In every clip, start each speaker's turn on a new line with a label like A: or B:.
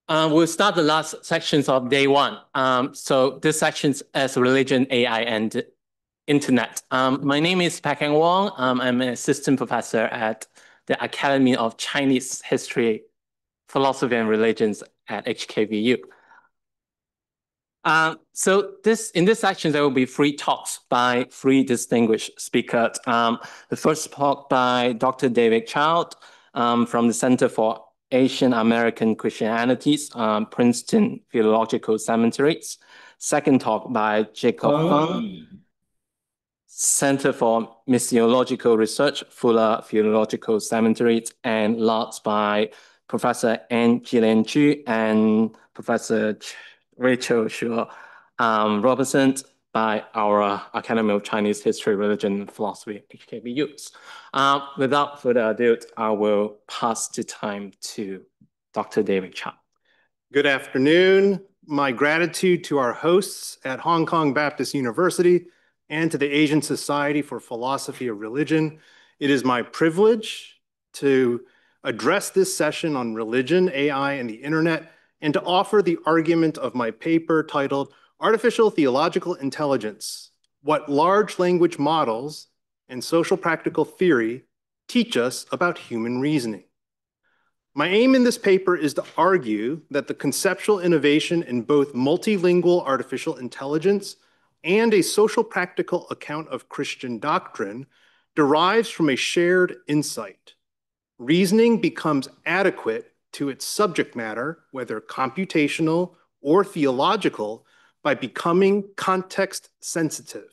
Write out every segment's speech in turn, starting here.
A: We'll start the last sections of day one. So this section is religion, AI, and internet. My name is Pak-Heng Wong. I'm an assistant professor at the Academy of Chinese History, Philosophy, and Religions at HKVU. In this section, there will be three talks by three distinguished speakers. The first talk by Dr. David Chao from the Center for Asian American Christianities, Princeton Theological Seminaries. Second talk by Jacob Feng, Center for Missiological Research, Fuller Theological Seminaries, and last by Professor Gillian and Professor Rachel Siow Robertson by our Academy of Chinese History, Religion, and Philosophy, HKBUs. Without further ado, I will pass the time to Dr. David Chao.
B: Good afternoon. My gratitude to our hosts at Hong Kong Baptist University and to the Asian Society for Philosophy of Religion. It is my privilege to address this session on religion, AI, and the internet, and to offer the argument of my paper titled Artificial Theological Intelligence: What Large Language Models and Social Practical Theory Teach Us About Human Reasoning. My aim in this paper is to argue that the conceptual innovation in both multilingual artificial intelligence and a social practical account of Christian doctrine derives from a shared insight. Reasoning becomes adequate to its subject matter, whether computational or theological, by becoming context sensitive.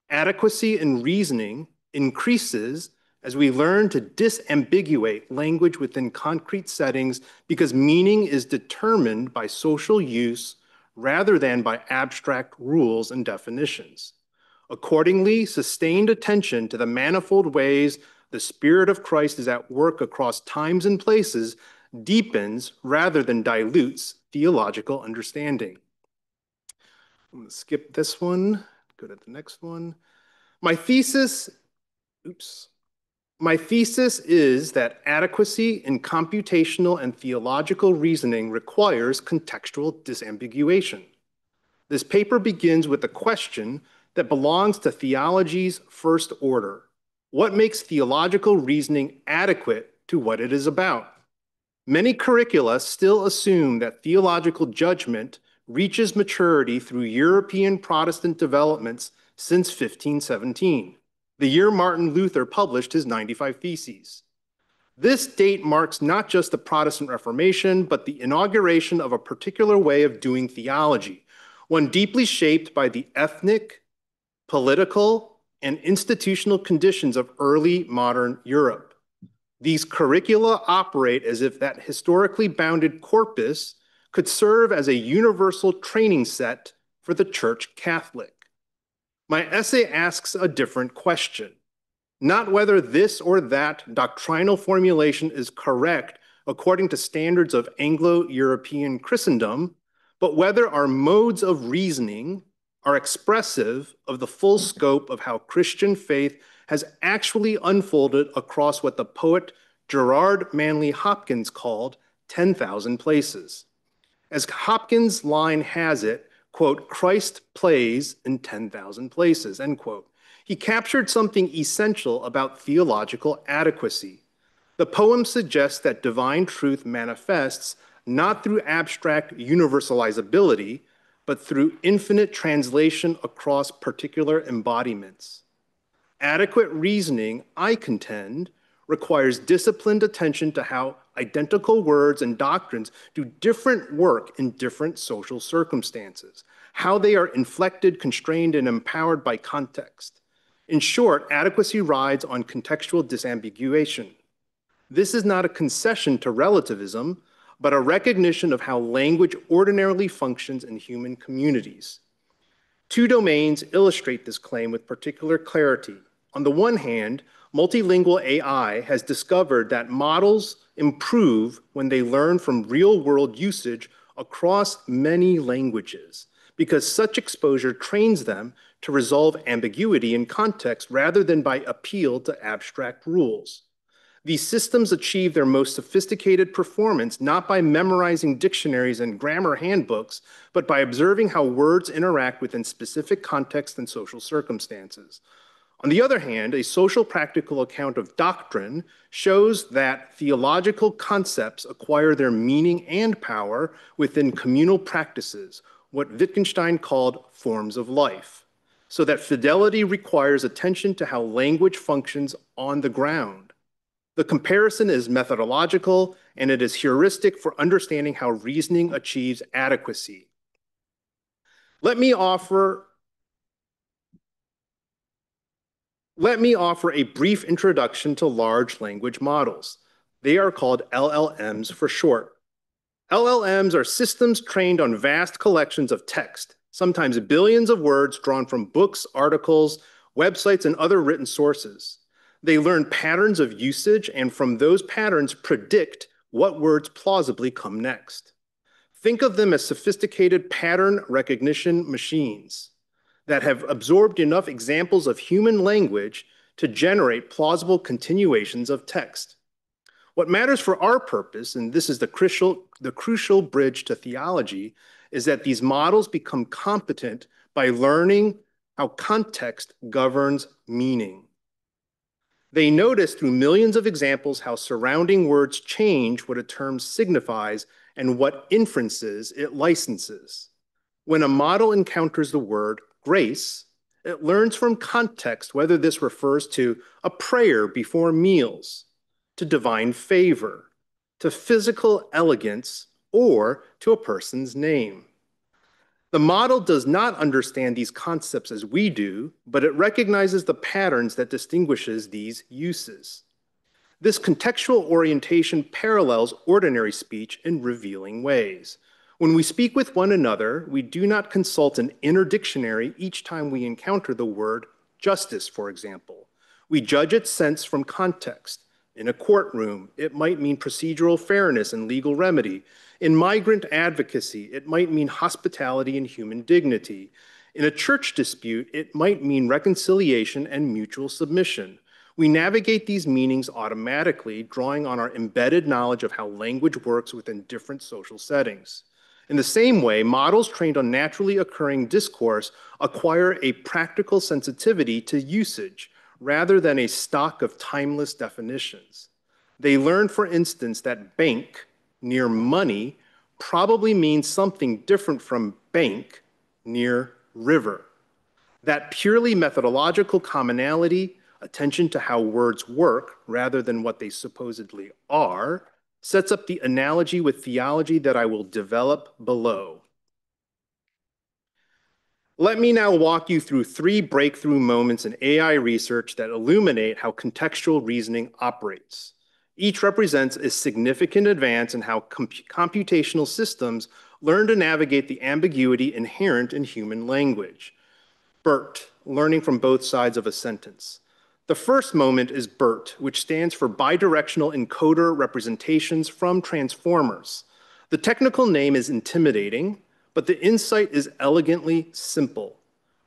B: Adequacy in reasoning increases as we learn to disambiguate language within concrete settings because meaning is determined by social use rather than by abstract rules and definitions. Accordingly, sustained attention to the manifold ways the Spirit of Christ is at work across times and places deepens rather than dilutes theological understanding. I'm going to skip this one, go to the next one. My thesis is that adequacy in computational and theological reasoning requires contextual disambiguation. This paper begins with a question that belongs to theology's first order. What makes theological reasoning adequate to what it is about? Many curricula still assume that theological judgment reaches maturity through European Protestant developments since 1517, the year Martin Luther published his 95 Theses. This date marks not just the Protestant Reformation, but the inauguration of a particular way of doing theology, one deeply shaped by the ethnic, political, and institutional conditions of early modern Europe. These curricula operate as if that historically bounded corpus could serve as a universal training set for the Church Catholic. My essay asks a different question, not whether this or that doctrinal formulation is correct according to standards of Anglo-European Christendom, but whether our modes of reasoning are expressive of the full scope of how Christian faith has actually unfolded across what the poet Gerard Manley Hopkins called 10,000 places. As Hopkins' line has it, quote, Christ plays in 10,000 places, end quote. He captured something essential about theological adequacy. The poem suggests that divine truth manifests not through abstract universalizability, but through infinite translation across particular embodiments. Adequate reasoning, I contend, requires disciplined attention to how identical words and doctrines do different work in different social circumstances, how they are inflected, constrained, and empowered by context. In short, adequacy rides on contextual disambiguation. This is not a concession to relativism, but a recognition of how language ordinarily functions in human communities. Two domains illustrate this claim with particular clarity. On the one hand, multilingual AI has discovered that models improve when they learn from real-world usage across many languages, because such exposure trains them to resolve ambiguity in context rather than by appeal to abstract rules. These systems achieve their most sophisticated performance not by memorizing dictionaries and grammar handbooks, but by observing how words interact within specific contexts and social circumstances. On the other hand, a social practical account of doctrine shows that theological concepts acquire their meaning and power within communal practices, what Wittgenstein called forms of life, so that fidelity requires attention to how language functions on the ground. The comparison is methodological, and it is heuristic for understanding how reasoning achieves adequacy. Let me offer a brief introduction to large language models. They are called LLMs for short. LLMs are systems trained on vast collections of text, sometimes billions of words drawn from books, articles, websites, and other written sources. They learn patterns of usage and from those patterns predict what words plausibly come next. Think of them as sophisticated pattern recognition machines that have absorbed enough examples of human language to generate plausible continuations of text. What matters for our purpose, and this is the crucial bridge to theology, is that these models become competent by learning how context governs meaning. They notice through millions of examples how surrounding words change what a term signifies and what inferences it licenses. When a model encounters the word grace, it learns from context whether this refers to a prayer before meals, to divine favor, to physical elegance, or to a person's name. The model does not understand these concepts as we do, but it recognizes the patterns that distinguishes these uses. This contextual orientation parallels ordinary speech in revealing ways. When we speak with one another, we do not consult an inner dictionary each time we encounter the word justice, for example. We judge its sense from context. In a courtroom, it might mean procedural fairness and legal remedy. In migrant advocacy, it might mean hospitality and human dignity. In a church dispute, it might mean reconciliation and mutual submission. We navigate these meanings automatically, drawing on our embedded knowledge of how language works within different social settings. In the same way, models trained on naturally occurring discourse acquire a practical sensitivity to usage rather than a stock of timeless definitions. They learn, for instance, that bank near money probably means something different from bank near river. That purely methodological commonality, attention to how words work rather than what they supposedly are, sets up the analogy with theology that I will develop below. Let me now walk you through 3 breakthrough moments in AI research that illuminate how contextual reasoning operates. Each represents a significant advance in how computational systems learn to navigate the ambiguity inherent in human language. BERT, learning from both sides of a sentence. The first moment is BERT, which stands for Bidirectional Encoder Representations from Transformers. The technical name is intimidating, but the insight is elegantly simple.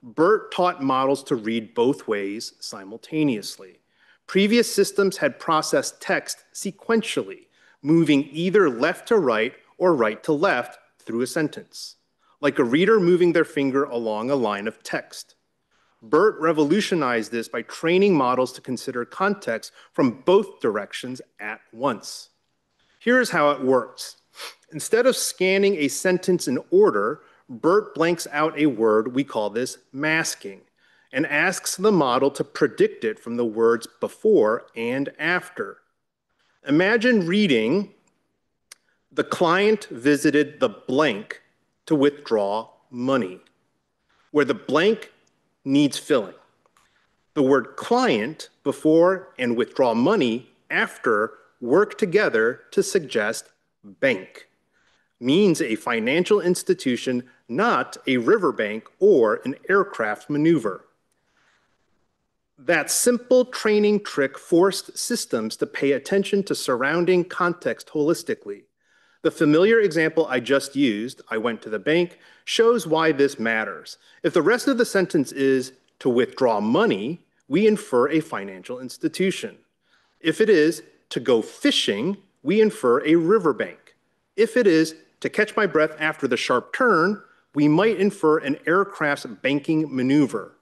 B: BERT taught models to read both ways simultaneously. Previous systems had processed text sequentially, moving either left to right or right to left through a sentence, like a reader moving their finger along a line of text. BERT revolutionized this by training models to consider context from both directions at once. Here's how it works. Instead of scanning a sentence in order, BERT blanks out a word, we call this masking, and asks the model to predict it from the words before and after. Imagine reading, "The client visited the blank to withdraw money," where the blank needs filling. The word client before and withdraw money after work together to suggest bank. Means a financial institution, not a riverbank or an aircraft maneuver. That simple training trick forced systems to pay attention to surrounding context holistically. The familiar example I just used, "I went to the bank," shows why this matters. If the rest of the sentence is "to withdraw money," we infer a financial institution. If it is to go fishing, we infer a riverbank. If it is to catch my breath after the sharp turn, we might infer an aircraft's banking maneuver.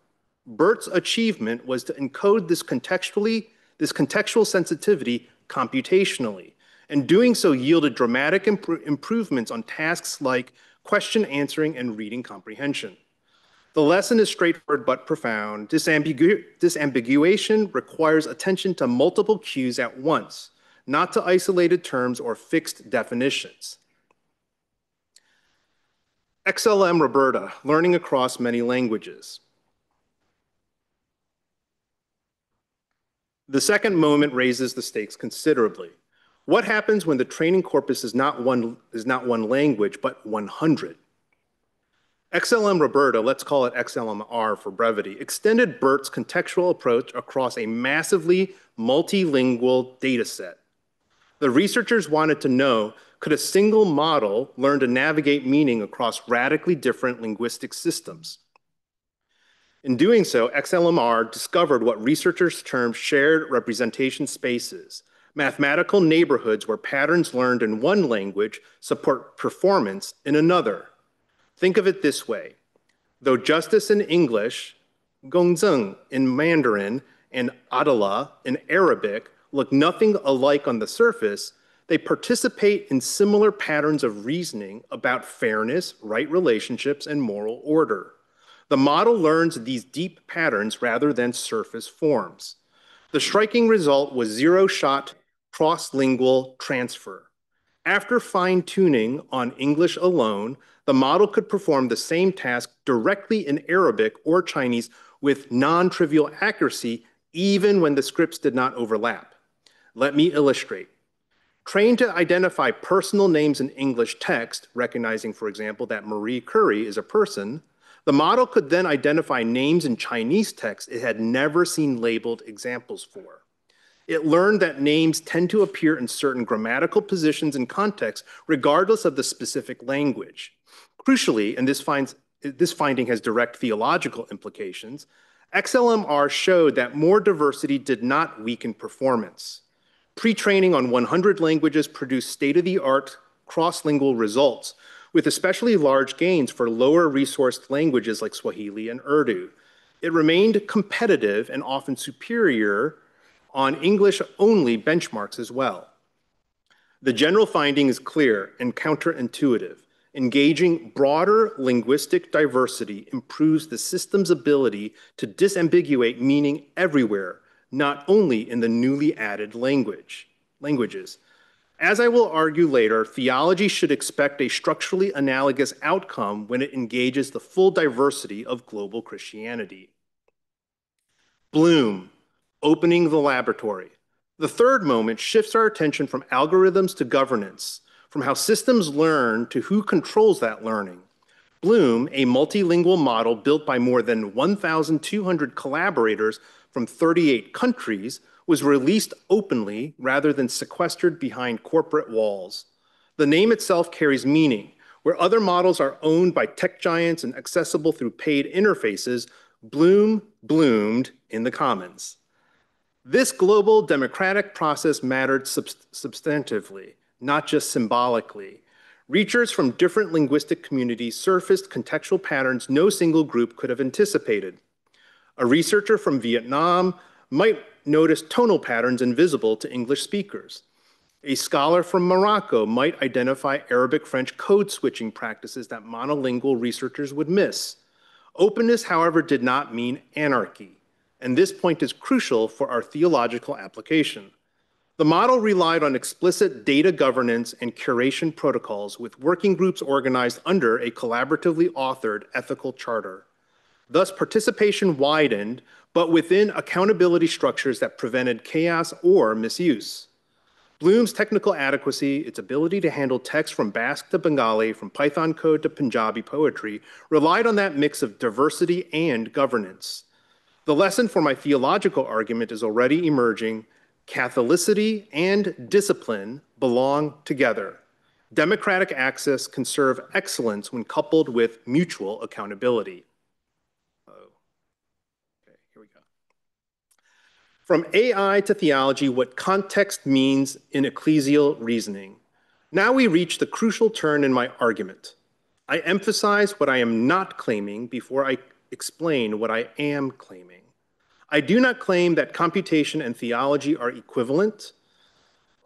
B: Bert's achievement was to encode this contextual sensitivity computationally, and doing so yielded dramatic improvements on tasks like question answering and reading comprehension. The lesson is straightforward but profound. Disambiguation requires attention to multiple cues at once, not to isolated terms or fixed definitions. XLM Roberta, learning across many languages. The second moment raises the stakes considerably. What happens when the training corpus is not one language, but 100? XLM Roberta, let's call it XLMR for brevity, extended Bert's contextual approach across a massively multilingual data set. The researchers wanted to know, could a single model learn to navigate meaning across radically different linguistic systems? In doing so, XLMR discovered what researchers term shared representation spaces, mathematical neighborhoods where patterns learned in one language support performance in another. Think of it this way. Though justice in English, gongzeng in Mandarin, and adala in Arabic look nothing alike on the surface, they participate in similar patterns of reasoning about fairness, right relationships, and moral order. The model learns these deep patterns rather than surface forms. The striking result was zero-shot cross-lingual transfer. After fine-tuning on English alone, the model could perform the same task directly in Arabic or Chinese with non-trivial accuracy, even when the scripts did not overlap. Let me illustrate. Trained to identify personal names in English text, recognizing, for example, that Marie Curie is a person, the model could then identify names in Chinese text it had never seen labeled examples for. It learned that names tend to appear in certain grammatical positions and contexts, regardless of the specific language. Crucially, and this finding has direct theological implications, XLMR showed that more diversity did not weaken performance. Pre-training on 100 languages produced state-of-the-art cross-lingual results, with especially large gains for lower-resourced languages like Swahili and Urdu. It remained competitive and often superior on English-only benchmarks as well. The general finding is clear and counterintuitive. Engaging broader linguistic diversity improves the system's ability to disambiguate meaning everywhere, not only in the newly added languages. As I will argue later, theology should expect a structurally analogous outcome when it engages the full diversity of global Christianity. Bloom, opening the laboratory. The third moment shifts our attention from algorithms to governance, from how systems learn to who controls that learning. Bloom, a multilingual model built by more than 1,200 collaborators from 38 countries, was released openly rather than sequestered behind corporate walls. The name itself carries meaning. Where other models are owned by tech giants and accessible through paid interfaces, Bloom bloomed in the commons. This global democratic process mattered substantively, not just symbolically. Researchers from different linguistic communities surfaced contextual patterns no single group could have anticipated. A researcher from Vietnam might notice tonal patterns invisible to English speakers. A scholar from Morocco might identify Arabic-French code switching practices that monolingual researchers would miss. Openness, however, did not mean anarchy, and this point is crucial for our theological application. The model relied on explicit data governance and curation protocols with working groups organized under a collaboratively authored ethical charter. Thus, participation widened, but within accountability structures that prevented chaos or misuse. Bloom's technical adequacy, its ability to handle text from Basque to Bengali, from Python code to Punjabi poetry, relied on that mix of diversity and governance. The lesson for my theological argument is already emerging. Catholicity and discipline belong together. Democratic access can serve excellence when coupled with mutual accountability. From AI to theology, what context means in ecclesial reasoning. Now we reach the crucial turn in my argument. I emphasize what I am not claiming before I explain what I am claiming. I do not claim that computation and theology are equivalent.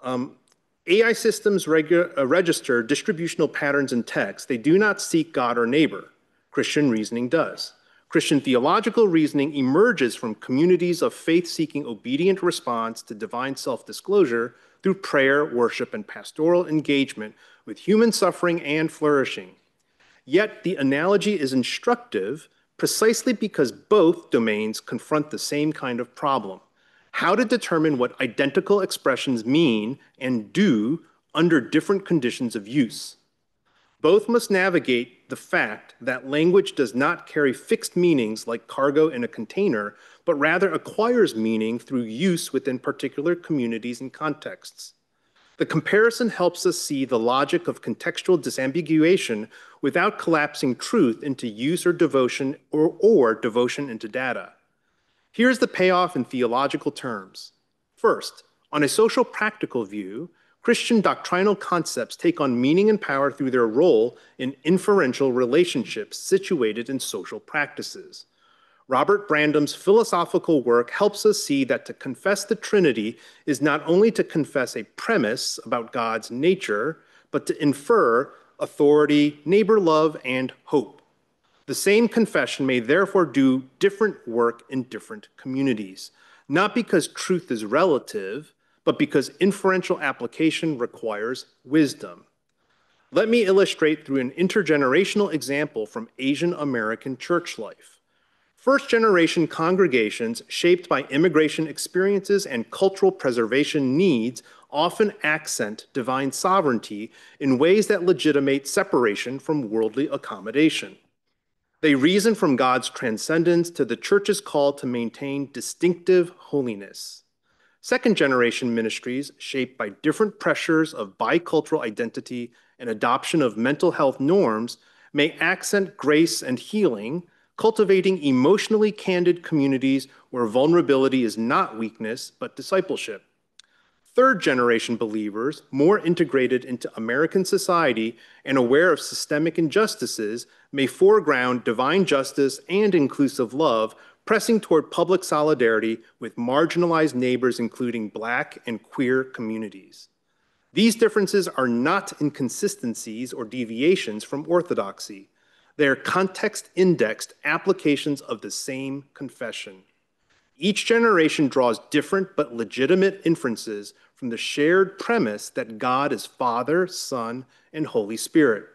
B: AI systems register distributional patterns in text. They do not seek God or neighbor. Christian reasoning does. Christian theological reasoning emerges from communities of faith-seeking obedient response to divine self-disclosure through prayer, worship, and pastoral engagement with human suffering and flourishing. Yet the analogy is instructive precisely because both domains confront the same kind of problem: how to determine what identical expressions mean and do under different conditions of use. Both must navigate the fact that language does not carry fixed meanings like cargo in a container, but rather acquires meaning through use within particular communities and contexts. The comparison helps us see the logic of contextual disambiguation without collapsing truth into use or devotion or devotion into data. Here's the payoff in theological terms. First, on a social practical view, Christian doctrinal concepts take on meaning and power through their role in inferential relationships situated in social practices. Robert Brandam's philosophical work helps us see that to confess the Trinity is not only to confess a premise about God's nature, but to infer authority, neighbor love, and hope. The same confession may therefore do different work in different communities, not because truth is relative, but because inferential application requires wisdom. Let me illustrate through an intergenerational example from Asian American church life. First-generation congregations shaped by immigration experiences and cultural preservation needs often accent divine sovereignty in ways that legitimate separation from worldly accommodation. They reason from God's transcendence to the church's call to maintain distinctive holiness. Second-generation ministries, shaped by different pressures of bicultural identity and adoption of mental health norms, may accent grace and healing, cultivating emotionally candid communities where vulnerability is not weakness, but discipleship. Third-generation believers, more integrated into American society and aware of systemic injustices, may foreground divine justice and inclusive love, pressing toward public solidarity with marginalized neighbors, including Black and queer communities. These differences are not inconsistencies or deviations from orthodoxy. They are context-indexed applications of the same confession. Each generation draws different but legitimate inferences from the shared premise that God is Father, Son, and Holy Spirit.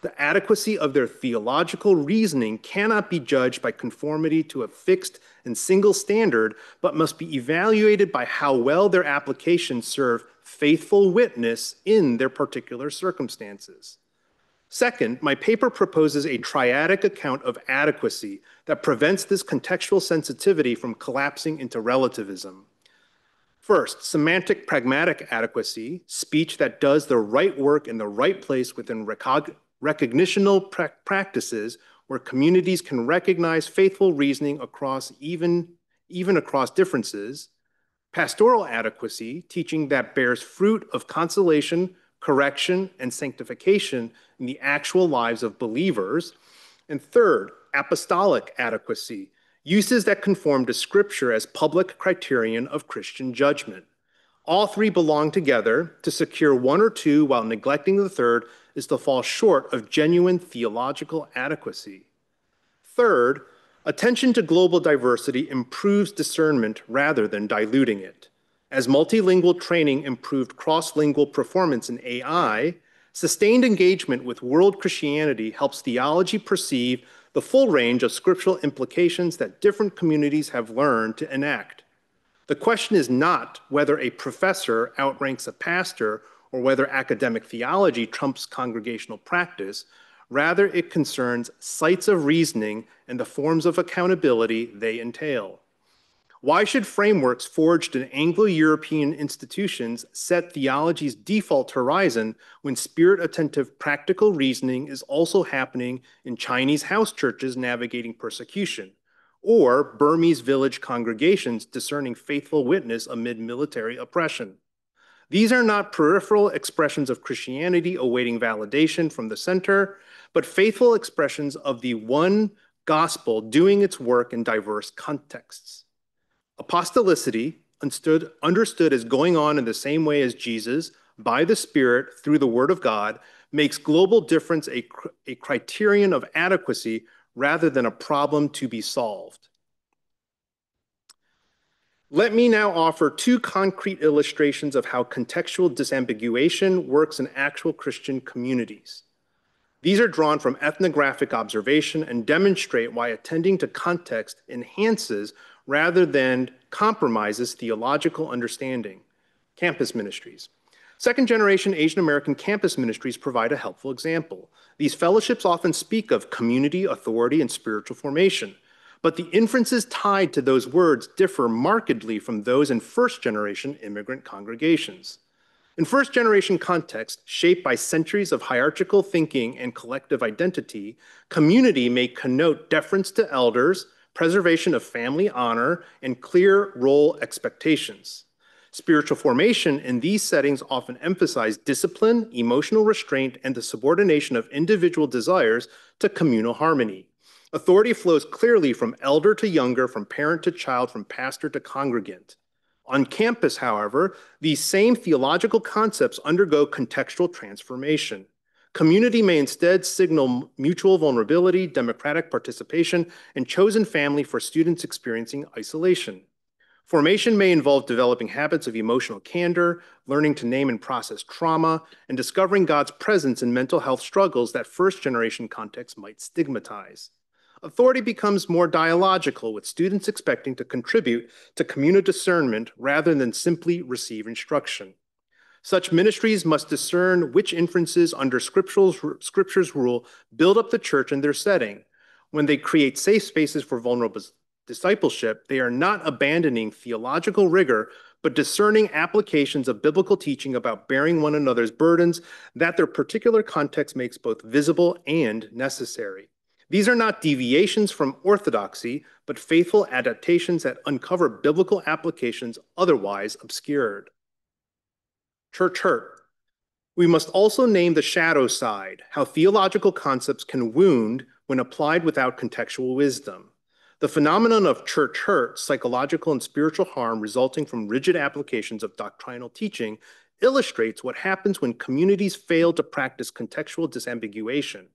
B: The adequacy of their theological reasoning cannot be judged by conformity to a fixed and single standard, but must be evaluated by how well their applications serve faithful witness in their particular circumstances. Second, my paper proposes a triadic account of adequacy that prevents this contextual sensitivity from collapsing into relativism. First, semantic pragmatic adequacy, speech that does the right work in the right place within recognitional practices where communities can recognize faithful reasoning across even across differences. Pastoral adequacy, teaching that bears fruit of consolation, correction, and sanctification in the actual lives of believers. And third, apostolic adequacy, uses that conform to Scripture as public criterion of Christian judgment. All three belong together. To secure one or two while neglecting the third is to fall short of genuine theological adequacy. Third, attention to global diversity improves discernment rather than diluting it. As multilingual training improved cross-lingual performance in AI, sustained engagement with world Christianity helps theology perceive the full range of scriptural implications that different communities have learned to enact. The question is not whether a professor outranks a pastor or whether academic theology trumps congregational practice. Rather, it concerns sites of reasoning and the forms of accountability they entail. Why should frameworks forged in Anglo-European institutions set theology's default horizon when spirit-attentive practical reasoning is also happening in Chinese house churches navigating persecution? or Burmese village congregations discerning faithful witness amid military oppression. These are not peripheral expressions of Christianity awaiting validation from the center, but faithful expressions of the one gospel doing its work in diverse contexts. Apostolicity, understood as going on in the same way as Jesus, by the Spirit, through the Word of God, makes global difference a criterion of adequacy rather than a problem to be solved. Let me now offer two concrete illustrations of how contextual disambiguation works in actual Christian communities. These are drawn from ethnographic observation and demonstrate why attending to context enhances rather than compromises theological understanding. Campus ministries. Second-generation Asian American campus ministries provide a helpful example. These fellowships often speak of community, authority, and spiritual formation, but the inferences tied to those words differ markedly from those in first-generation immigrant congregations. In first-generation context, shaped by centuries of hierarchical thinking and collective identity, community may connote deference to elders, preservation of family honor, and clear role expectations. Spiritual formation in these settings often emphasize discipline, emotional restraint, and the subordination of individual desires to communal harmony. Authority flows clearly from elder to younger, from parent to child, from pastor to congregant. On campus, however, these same theological concepts undergo contextual transformation. Community may instead signal mutual vulnerability, democratic participation, and chosen family for students experiencing isolation. Formation may involve developing habits of emotional candor, learning to name and process trauma, and discovering God's presence in mental health struggles that first-generation contexts might stigmatize. Authority becomes more dialogical, with students expecting to contribute to communal discernment rather than simply receive instruction. Such ministries must discern which inferences under Scripture's rule build up the church in their setting. When they create safe spaces for vulnerable discipleship, they are not abandoning theological rigor, but discerning applications of biblical teaching about bearing one another's burdens that their particular context makes both visible and necessary. These are not deviations from orthodoxy, but faithful adaptations that uncover biblical applications otherwise obscured. Church hurt. We must also name the shadow side, how theological concepts can wound when applied without contextual wisdom. The phenomenon of church hurt, psychological and spiritual harm resulting from rigid applications of doctrinal teaching, illustrates what happens when communities fail to practice contextual disambiguation.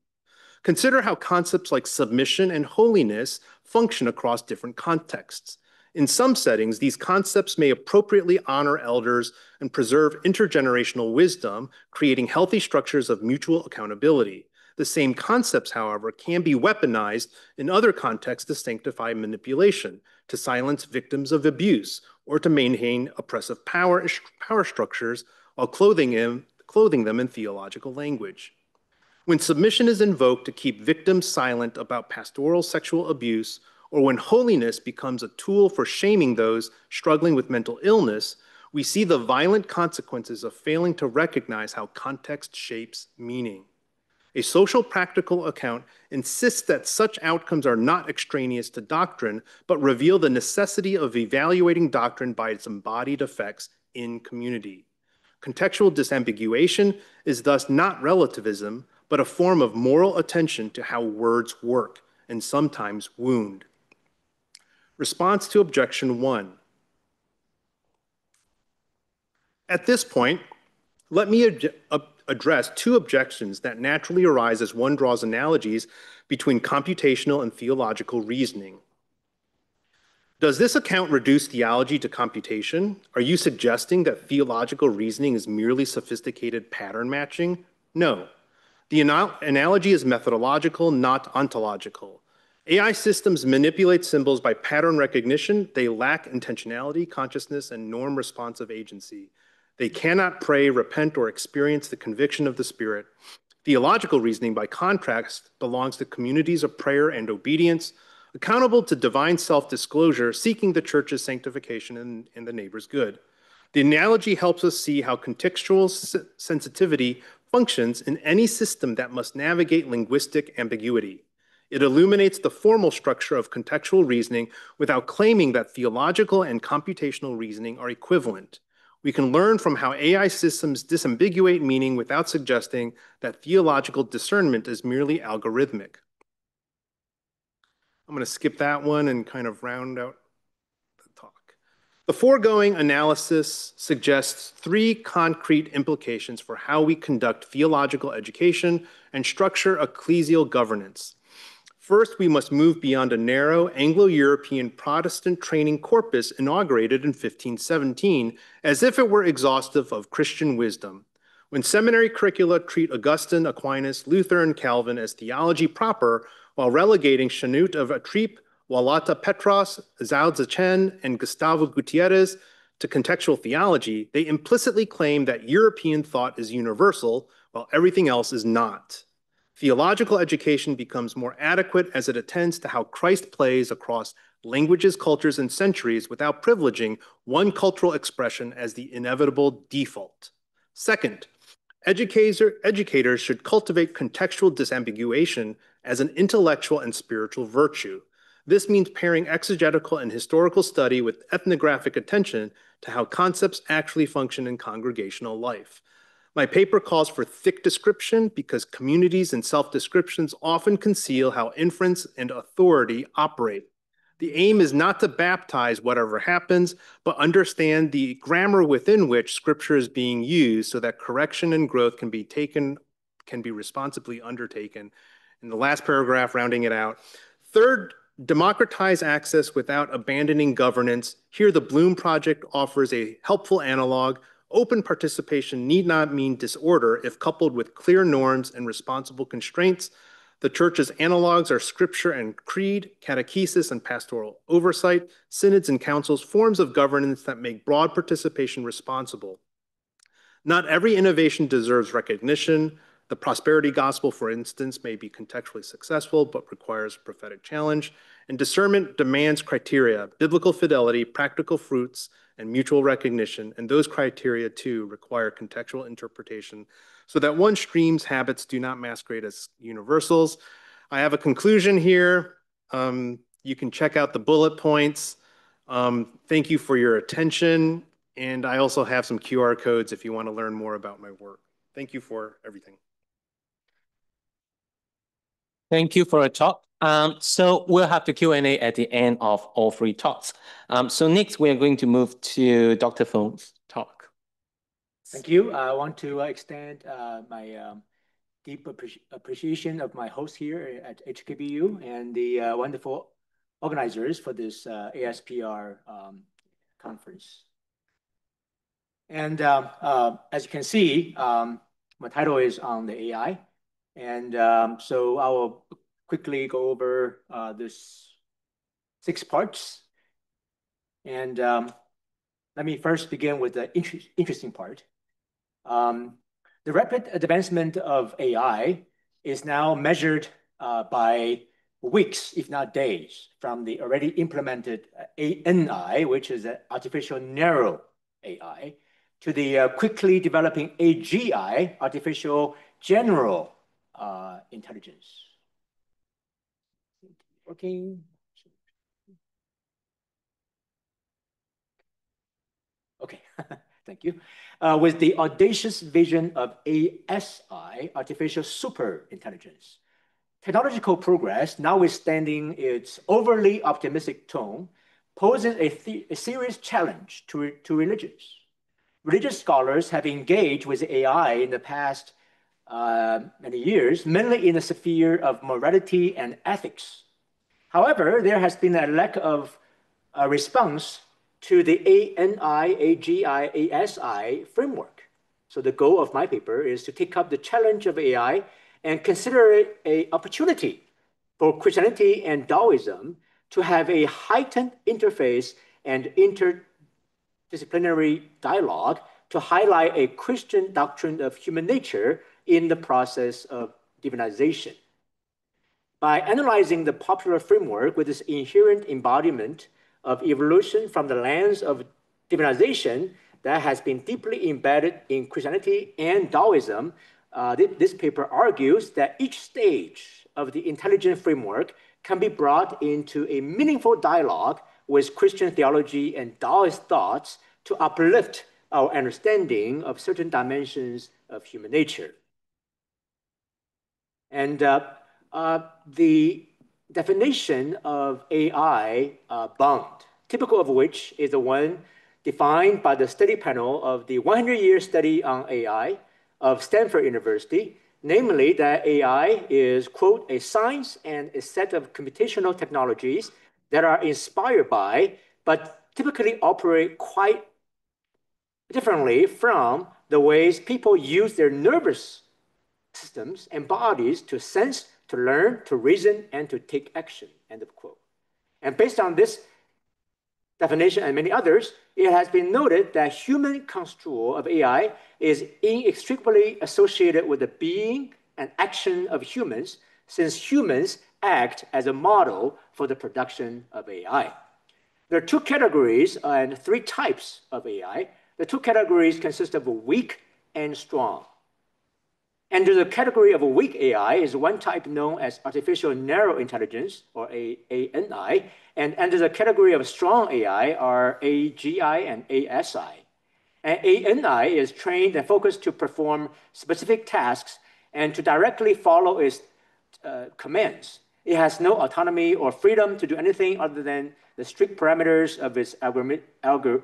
B: Consider how concepts like submission and holiness function across different contexts. In some settings, these concepts may appropriately honor elders and preserve intergenerational wisdom, creating healthy structures of mutual accountability. The same concepts, however, can be weaponized in other contexts to sanctify manipulation, to silence victims of abuse, or to maintain oppressive power structures while clothing them in theological language. When submission is invoked to keep victims silent about pastoral sexual abuse, or when holiness becomes a tool for shaming those struggling with mental illness, we see the violent consequences of failing to recognize how context shapes meaning. A social practical account insists that such outcomes are not extraneous to doctrine, but reveal the necessity of evaluating doctrine by its embodied effects in community. Contextual disambiguation is thus not relativism, but a form of moral attention to how words work and sometimes wound. Response to objection 1. At this point, let me address two objections that naturally arise as one draws analogies between computational and theological reasoning. Does this account reduce theology to computation? Are you suggesting that theological reasoning is merely sophisticated pattern matching? No. The analogy is methodological, not ontological. AI systems manipulate symbols by pattern recognition. They lack intentionality, consciousness, and norm-responsive agency. They cannot pray, repent, or experience the conviction of the Spirit. Theological reasoning, by contrast, belongs to communities of prayer and obedience, accountable to divine self-disclosure, seeking the church's sanctification and the neighbor's good. The analogy helps us see how contextual sensitivity functions in any system that must navigate linguistic ambiguity. It illuminates the formal structure of contextual reasoning without claiming that theological and computational reasoning are equivalent. We can learn from how AI systems disambiguate meaning without suggesting that theological discernment is merely algorithmic. I'm going to skip that one and kind of round out the talk. The foregoing analysis suggests 3 concrete implications for how we conduct theological education and structure ecclesial governance. First, we must move beyond a narrow Anglo-European Protestant training corpus inaugurated in 1517 as if it were exhaustive of Christian wisdom. When seminary curricula treat Augustine, Aquinas, Luther, and Calvin as theology proper, while relegating Chanute of Atrip, Walata Petros, Zhao Zichen, and Gustavo Gutierrez to contextual theology, they implicitly claim that European thought is universal, while everything else is not. Theological education becomes more adequate as it attends to how Christ plays across languages, cultures, and centuries without privileging one cultural expression as the inevitable default. Second, educators should cultivate contextual disambiguation as an intellectual and spiritual virtue. This means pairing exegetical and historical study with ethnographic attention to how concepts actually function in congregational life. My paper calls for thick description because communities and self-descriptions often conceal how inference and authority operate. The aim is not to baptize whatever happens, but understand the grammar within which scripture is being used so that correction and growth can be responsibly undertaken. In the last paragraph, rounding it out. Third, democratize access without abandoning governance. Here, the Bloom Project offers a helpful analog. Open participation need not mean disorder if coupled with clear norms and responsible constraints. The church's analogs are scripture and creed, catechesis and pastoral oversight, synods and councils, forms of governance that make broad participation responsible. Not every innovation deserves recognition. The prosperity gospel, for instance, may be contextually successful, but requires a prophetic challenge. And discernment demands criteria, biblical fidelity, practical fruits, and mutual recognition. And those criteria, too, require contextual interpretation so that one stream's habits do not masquerade as universals. I have a conclusion here. You can check out the bullet points. Thank you for your attention. And I also have some QR codes if you want to learn more about my work. Thank you for everything.
A: Thank you for a talk. So we'll have the Q&A at the end of all 3 talks. So next, we are going to move to Dr. Feng's talk.
C: Thank you. I want to extend my deep appreciation of my host here at HKBU and the wonderful organizers for this ASPR conference. And as you can see, my title is on the AI. And so I will quickly go over this 6 parts. And let me first begin with the interesting part. The rapid advancement of AI is now measured by weeks, if not days, from the already implemented ANI, which is an artificial narrow AI, to the quickly developing AGI, artificial general intelligence. Working. Okay, thank you. With the audacious vision of ASI, artificial super intelligence. Technological progress, notwithstanding its overly optimistic tone, poses a serious challenge to religions. Religious scholars have engaged with AI in the past many years, mainly in the sphere of morality and ethics. However, there has been a lack of response to the ANI, AGI, ASI framework. So the goal of my paper is to take up the challenge of AI and consider it an opportunity for Christianity and Taoism to have a heightened interface and interdisciplinary dialogue to highlight a Christian doctrine of human nature in the process of divinization. By analyzing the popular framework with its inherent embodiment of evolution from the lens of divinization that has been deeply embedded in Christianity and Taoism, this paper argues that each stage of the intelligent framework can be brought into a meaningful dialogue with Christian theology and Taoist thoughts to uplift our understanding of certain dimensions of human nature. And the definition of AI bound, typical of which is the one defined by the study panel of the 100-year study on AI of Stanford University, namely that AI is, quote, a science and a set of computational technologies that are inspired by, but typically operate quite differently from the ways people use their nervous systems and bodies to sense, to learn, to reason, and to take action, end of quote. And based on this definition and many others, it has been noted that human construal of AI is inextricably associated with the being and action of humans, since humans act as a model for the production of AI. There are two categories and three types of AI. The two categories consist of weak and strong. Under the category of a weak AI is one type known as artificial narrow intelligence, or ANI, and under the category of strong AI are AGI and ASI. And ANI is trained and focused to perform specific tasks and to directly follow its commands. It has no autonomy or freedom to do anything other than the strict parameters of its algorithmic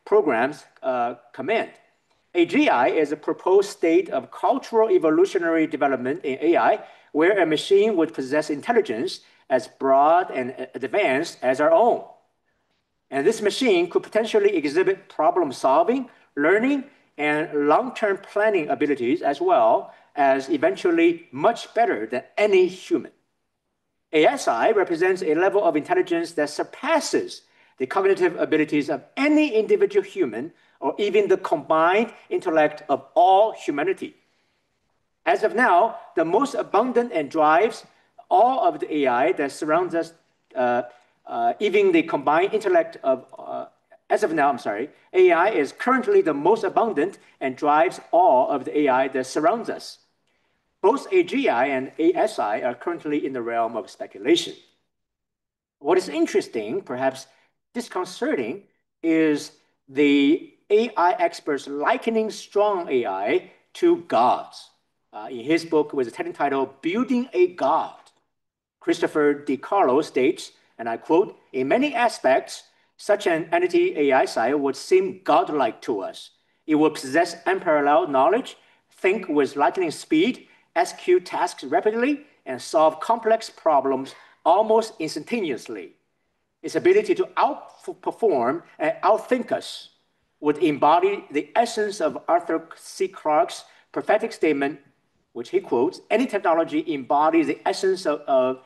C: program's command. AGI is a proposed state of cultural evolutionary development in AI, where a machine would possess intelligence as broad and advanced as our own. And this machine could potentially exhibit problem-solving, learning, and long-term planning abilities, as well as eventually much better than any human. ASI represents a level of intelligence that surpasses the cognitive abilities of any individual human, or even the combined intellect of all humanity. As of now, the most abundant and drives all of the AI that surrounds us, even the combined intellect of, AI is currently the most abundant and drives all of the AI that surrounds us. Both AGI and ASI are currently in the realm of speculation. What is interesting, perhaps disconcerting, is the AI experts likening strong AI to gods. In his book with the title, Building a God, Christopher DiCarlo states, and I quote, "In many aspects, such an entity ASI would seem godlike to us. It would possess unparalleled knowledge, think with lightning speed, execute tasks rapidly, and solve complex problems almost instantaneously. Its ability to outperform and outthink us would embody the essence of Arthur C. Clarke's prophetic statement, which he quotes, any technology embodies the essence of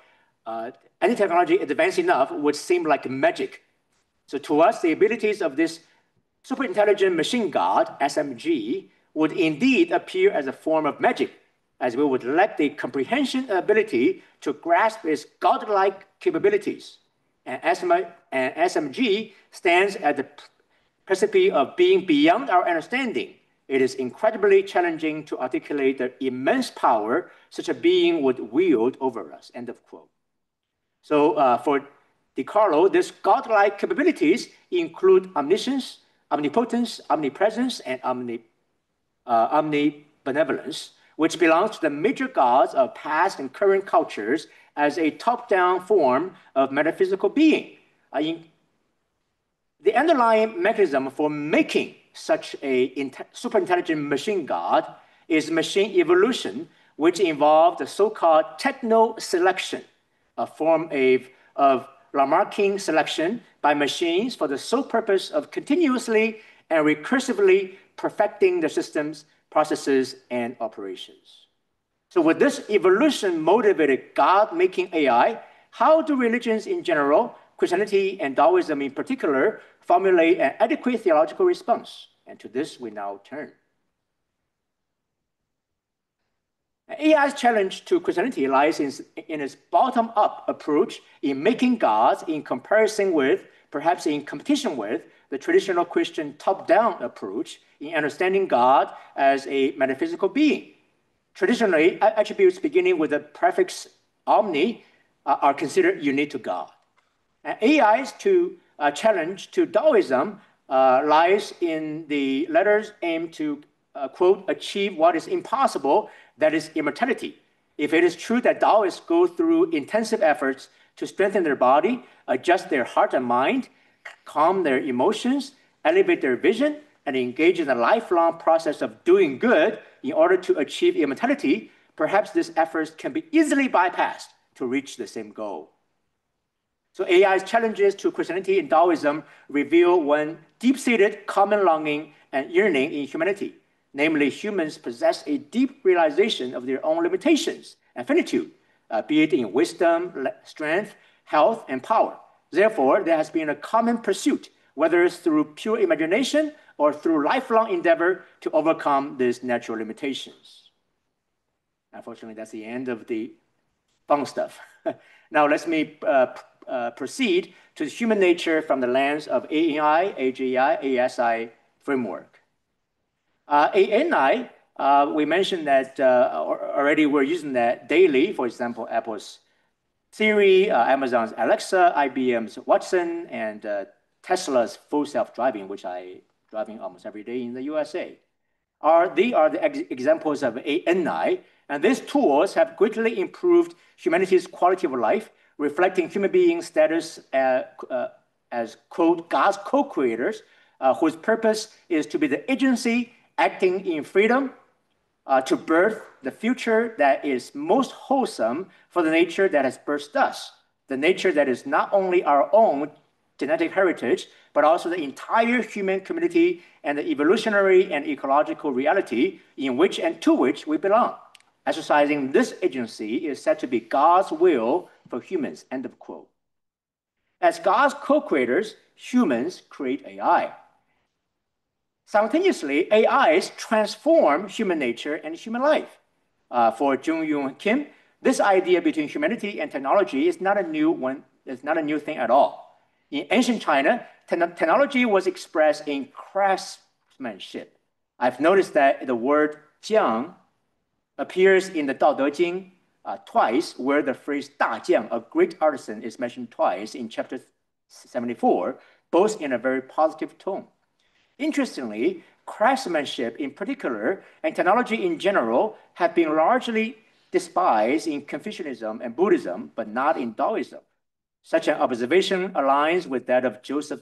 C: any technology advanced enough would seem like magic. So to us, the abilities of this superintelligent machine god, SMG, would indeed appear as a form of magic, as we would lack the comprehension ability to grasp its godlike capabilities. And SMG stands at the precipice of being beyond our understanding. It is incredibly challenging to articulate the immense power such a being would wield over us, end of quote. So for DiCarlo, these godlike capabilities include omniscience, omnipotence, omnipresence, and omnibenevolence, which belongs to the major gods of past and current cultures as a top-down form of metaphysical being. The underlying mechanism for making such a superintelligent machine god is machine evolution, which involved the so-called techno-selection, a form of Lamarckian selection by machines for the sole purpose of continuously and recursively perfecting the systems, processes, and operations. So with this evolution-motivated God-making AI, how do religions in general, Christianity and Taoism in particular, formulate an adequate theological response? And to this we now turn. AI's challenge to Christianity lies in its bottom-up approach in making gods in comparison with, perhaps in competition with, the traditional Christian top-down approach in understanding God as a metaphysical being. Traditionally, attributes beginning with the prefix omni are considered unique to God. And AI's challenge to Taoism lies in the letters aimed to, quote, achieve what is impossible, that is immortality. If it is true that Taoists go through intensive efforts to strengthen their body, adjust their heart and mind, calm their emotions, elevate their vision, and engage in a lifelong process of doing good in order to achieve immortality, perhaps these efforts can be easily bypassed to reach the same goal. So AI's challenges to Christianity and Taoism reveal one deep-seated common longing and yearning in humanity. Namely, humans possess a deep realization of their own limitations and finitude, be it in wisdom, strength, health, and power. Therefore, there has been a common pursuit, whether it's through pure imagination or through lifelong endeavor, to overcome these natural limitations. Unfortunately, that's the end of the fun stuff. Now, let me proceed to human nature from the lens of ANI, AGI, ASI framework. ANI, we mentioned that already we're using that daily. For example, Apple's Siri, Amazon's Alexa, IBM's Watson, and Tesla's full self-driving, which I driving almost every day in the USA. They are the examples of ANI, and these tools have greatly improved humanity's quality of life, reflecting human beings' status as, quote, God's co-creators, whose purpose is to be the agency acting in freedom to birth the future that is most wholesome for the nature that has birthed us, the nature that is not only our own genetic heritage, but also the entire human community and the evolutionary and ecological reality in which and to which we belong. Exercising this agency is said to be God's will for humans, end of quote. As God's co-creators, humans create AI. Simultaneously, AIs transform human nature and human life. For Jung Yoon Kim, this idea between humanity and technology is not a new one. It's not a new thing at all. In ancient China, technology was expressed in craftsmanship. I've noticed that the word jiang appears in the Tao Te Ching twice, where the phrase 大将, a great artisan, is mentioned twice in chapter 74, both in a very positive tone. Interestingly, craftsmanship in particular and technology in general have been largely despised in Confucianism and Buddhism, but not in Taoism. Such an observation aligns with that of Joseph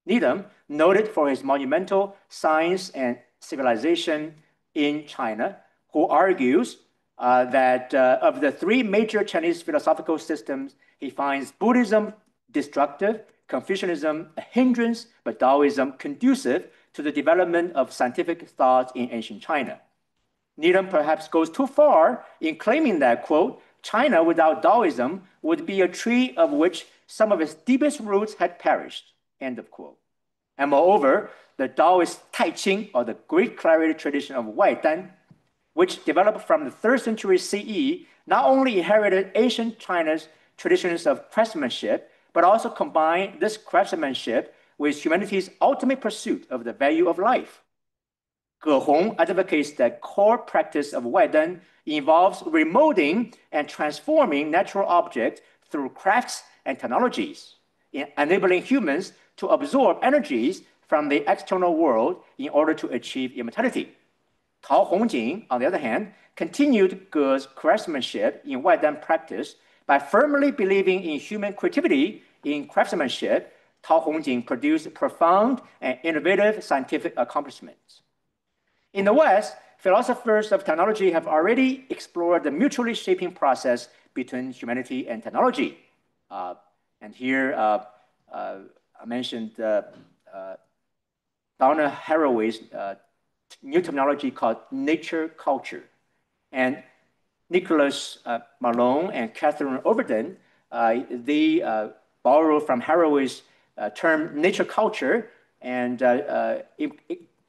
C: Needham, noted for his monumental Science and Civilization in China, who argues that of the three major Chinese philosophical systems, he finds Buddhism destructive, Confucianism a hindrance, but Taoism conducive to the development of scientific thought in ancient China. Needham perhaps goes too far in claiming that, quote, China without Taoism would be a tree of which some of its deepest roots had perished, end of quote. And moreover, the Taoist Tai Ching, or the Greek clarity tradition of Wai Dan, which developed from the 3rd century CE, not only inherited ancient China's traditions of craftsmanship, but also combined this craftsmanship with humanity's ultimate pursuit of the value of life. Ge Hong advocates that core practice of Wai Dan involves remolding and transforming natural objects through crafts and technologies, enabling humans to absorb energies from the external world in order to achieve immortality. Tao Hongjing, on the other hand, continued Ge's craftsmanship in Wai Dan practice by firmly believing in human creativity in craftsmanship. Tao Hongjing produced profound and innovative scientific accomplishments. In the West, philosophers of technology have already explored the mutually shaping process between humanity and technology. And here I mentioned Donna Haraway's new terminology called nature culture. And Nicholas Malone and Catherine Overton, they borrow from Haraway's term nature culture and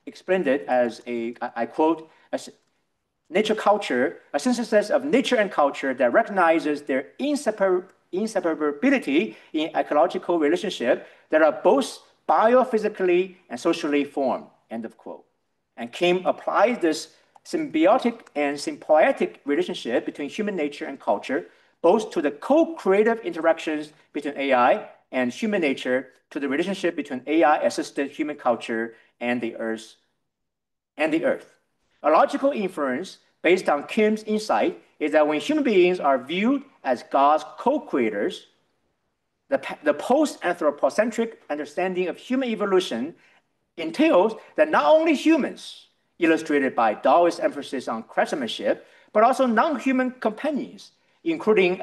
C: explained it as I quote, as nature culture, a synthesis of nature and culture that recognizes their inseparability in ecological relationship that are both biophysically and socially formed, end of quote. And Kim applies this symbiotic and symbiotic relationship between human nature and culture, both to the co-creative interactions between AI and human nature, to the relationship between AI-assisted human culture and the Earth. A logical inference based on Kim's insight is that when human beings are viewed as God's co-creators, the post-anthropocentric understanding of human evolution entails that not only humans, illustrated by Taoist emphasis on craftsmanship, but also non-human companions, including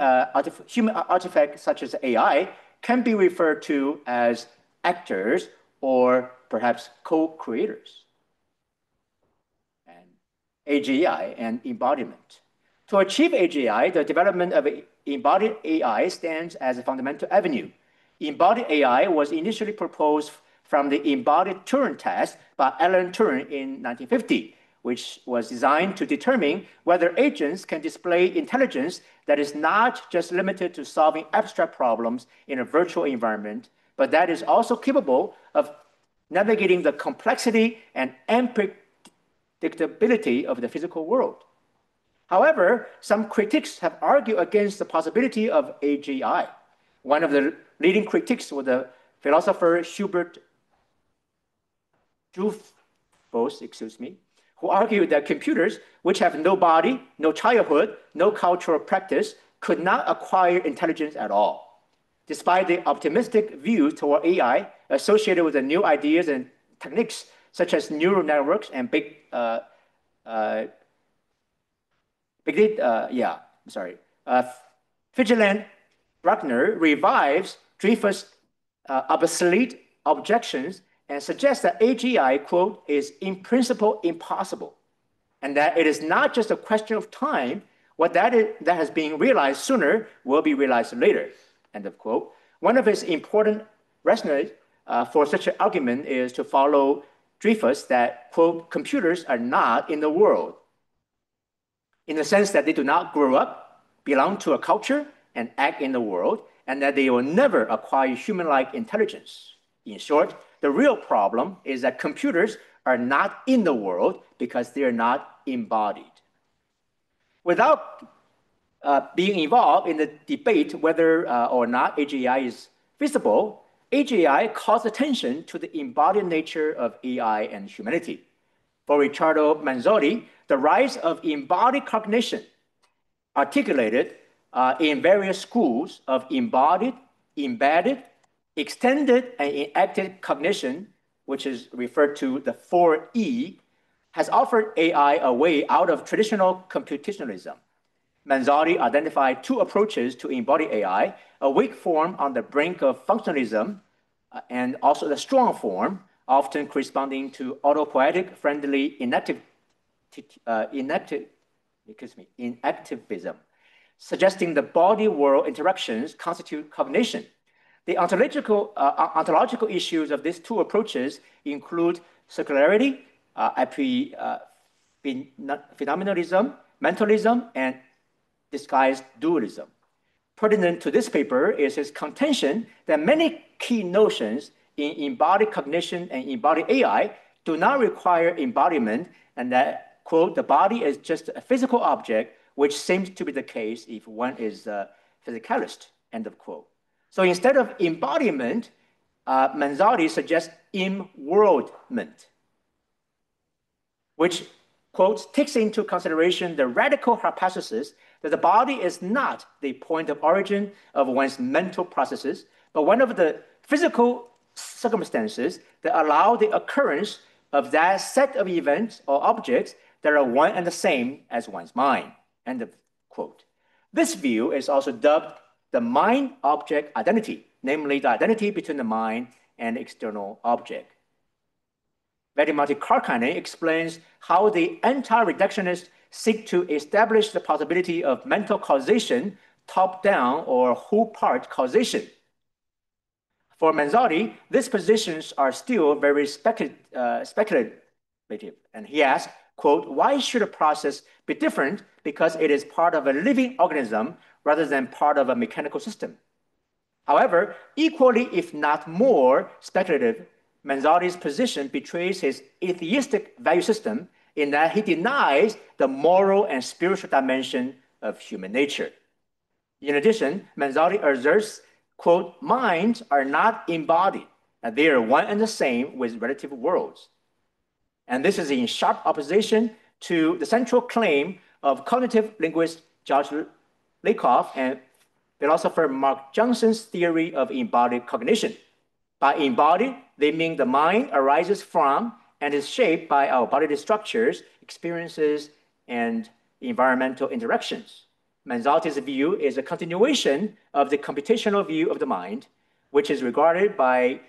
C: human artifacts such as AI, can be referred to as actors or perhaps co-creators. And AGI and embodiment. To achieve AGI, the development of embodied AI stands as a fundamental avenue. Embodied AI was initially proposed from the embodied Turing test by Alan Turing in 1950, which was designed to determine whether agents can display intelligence that is not just limited to solving abstract problems in a virtual environment, but that is also capable of navigating the complexity and unpredictability of the physical world. However, some critics have argued against the possibility of AGI. One of the leading critics was the philosopher Hubert Dufos, who argued that computers, which have no body, no childhood, no cultural practice, could not acquire intelligence at all. Despite the optimistic view toward AI associated with the new ideas and techniques such as neural networks and Vigilant Bruckner revives Dreyfus' obsolete objections and suggests that AGI, quote, is in principle impossible, and that it is not just a question of time. What that has been realized sooner will be realized later, end of quote. One of his important rationales for such an argument is to follow Dreyfus that, quote, computers are not in the world, in the sense that they do not grow up, belong to a culture, and act in the world, and that they will never acquire human-like intelligence. In short, the real problem is that computers are not in the world because they are not embodied. Without being involved in the debate whether or not AGI is feasible, AGI calls attention to the embodied nature of AI and humanity. For Riccardo Manzotti, the rise of embodied cognition, articulated in various schools of embodied, embedded, extended, and enacted cognition, which is referred to the 4E, has offered AI a way out of traditional computationalism. Manzotti identified two approaches to embody AI, a weak form on the brink of functionalism, and also the strong form, often corresponding to autopoietic, friendly inactivism, suggesting the body-world interactions constitute cognition. The ontological issues of these two approaches include circularity, phenomenalism, mentalism, and disguised dualism. Pertinent to this paper is his contention that many key notions in embodied cognition and embodied AI do not require embodiment, and that, quote, the body is just a physical object, which seems to be the case if one is a physicalist, end of quote. So instead of embodiment, Manzotti suggests in-worldment, which, quote, takes into consideration the radical hypothesis that the body is not the point of origin of one's mental processes, but one of the physical circumstances that allow the occurrence of that set of events or objects that are one and the same as one's mind, end of quote. This view is also dubbed the mind-object identity, namely the identity between the mind and external object. Veli-Matti Karkkainen explains how the anti-reductionists seek to establish the possibility of mental causation, top-down or whole-part causation. For Manzotti, these positions are still very speculative, and he asks, quote, why should a process be different because it is part of a living organism rather than part of a mechanical system? However, equally, if not more speculative, Manzotti's position betrays his atheistic value system in that he denies the moral and spiritual dimension of human nature. In addition, Manzotti asserts, quote, minds are not embodied, and they are one and the same with relative worlds. And this is in sharp opposition to the central claim of cognitive linguist George Lakoff and philosopher Mark Johnson's theory of embodied cognition. By embodied, they mean the mind arises from and is shaped by our bodily structures, experiences, and environmental interactions. Manzotti's view is a continuation of the computational view of the mind, which is regarded by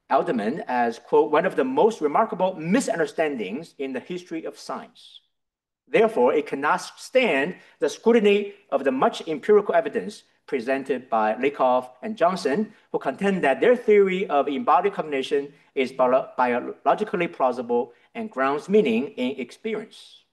C: Alderman as, quote, one of the most remarkable misunderstandings in the history of science. Therefore, it cannot stand the scrutiny of the much empirical evidence presented by Lakoff and Johnson, who contend that their theory of embodied cognition is biologically plausible and grounds meaning in experience.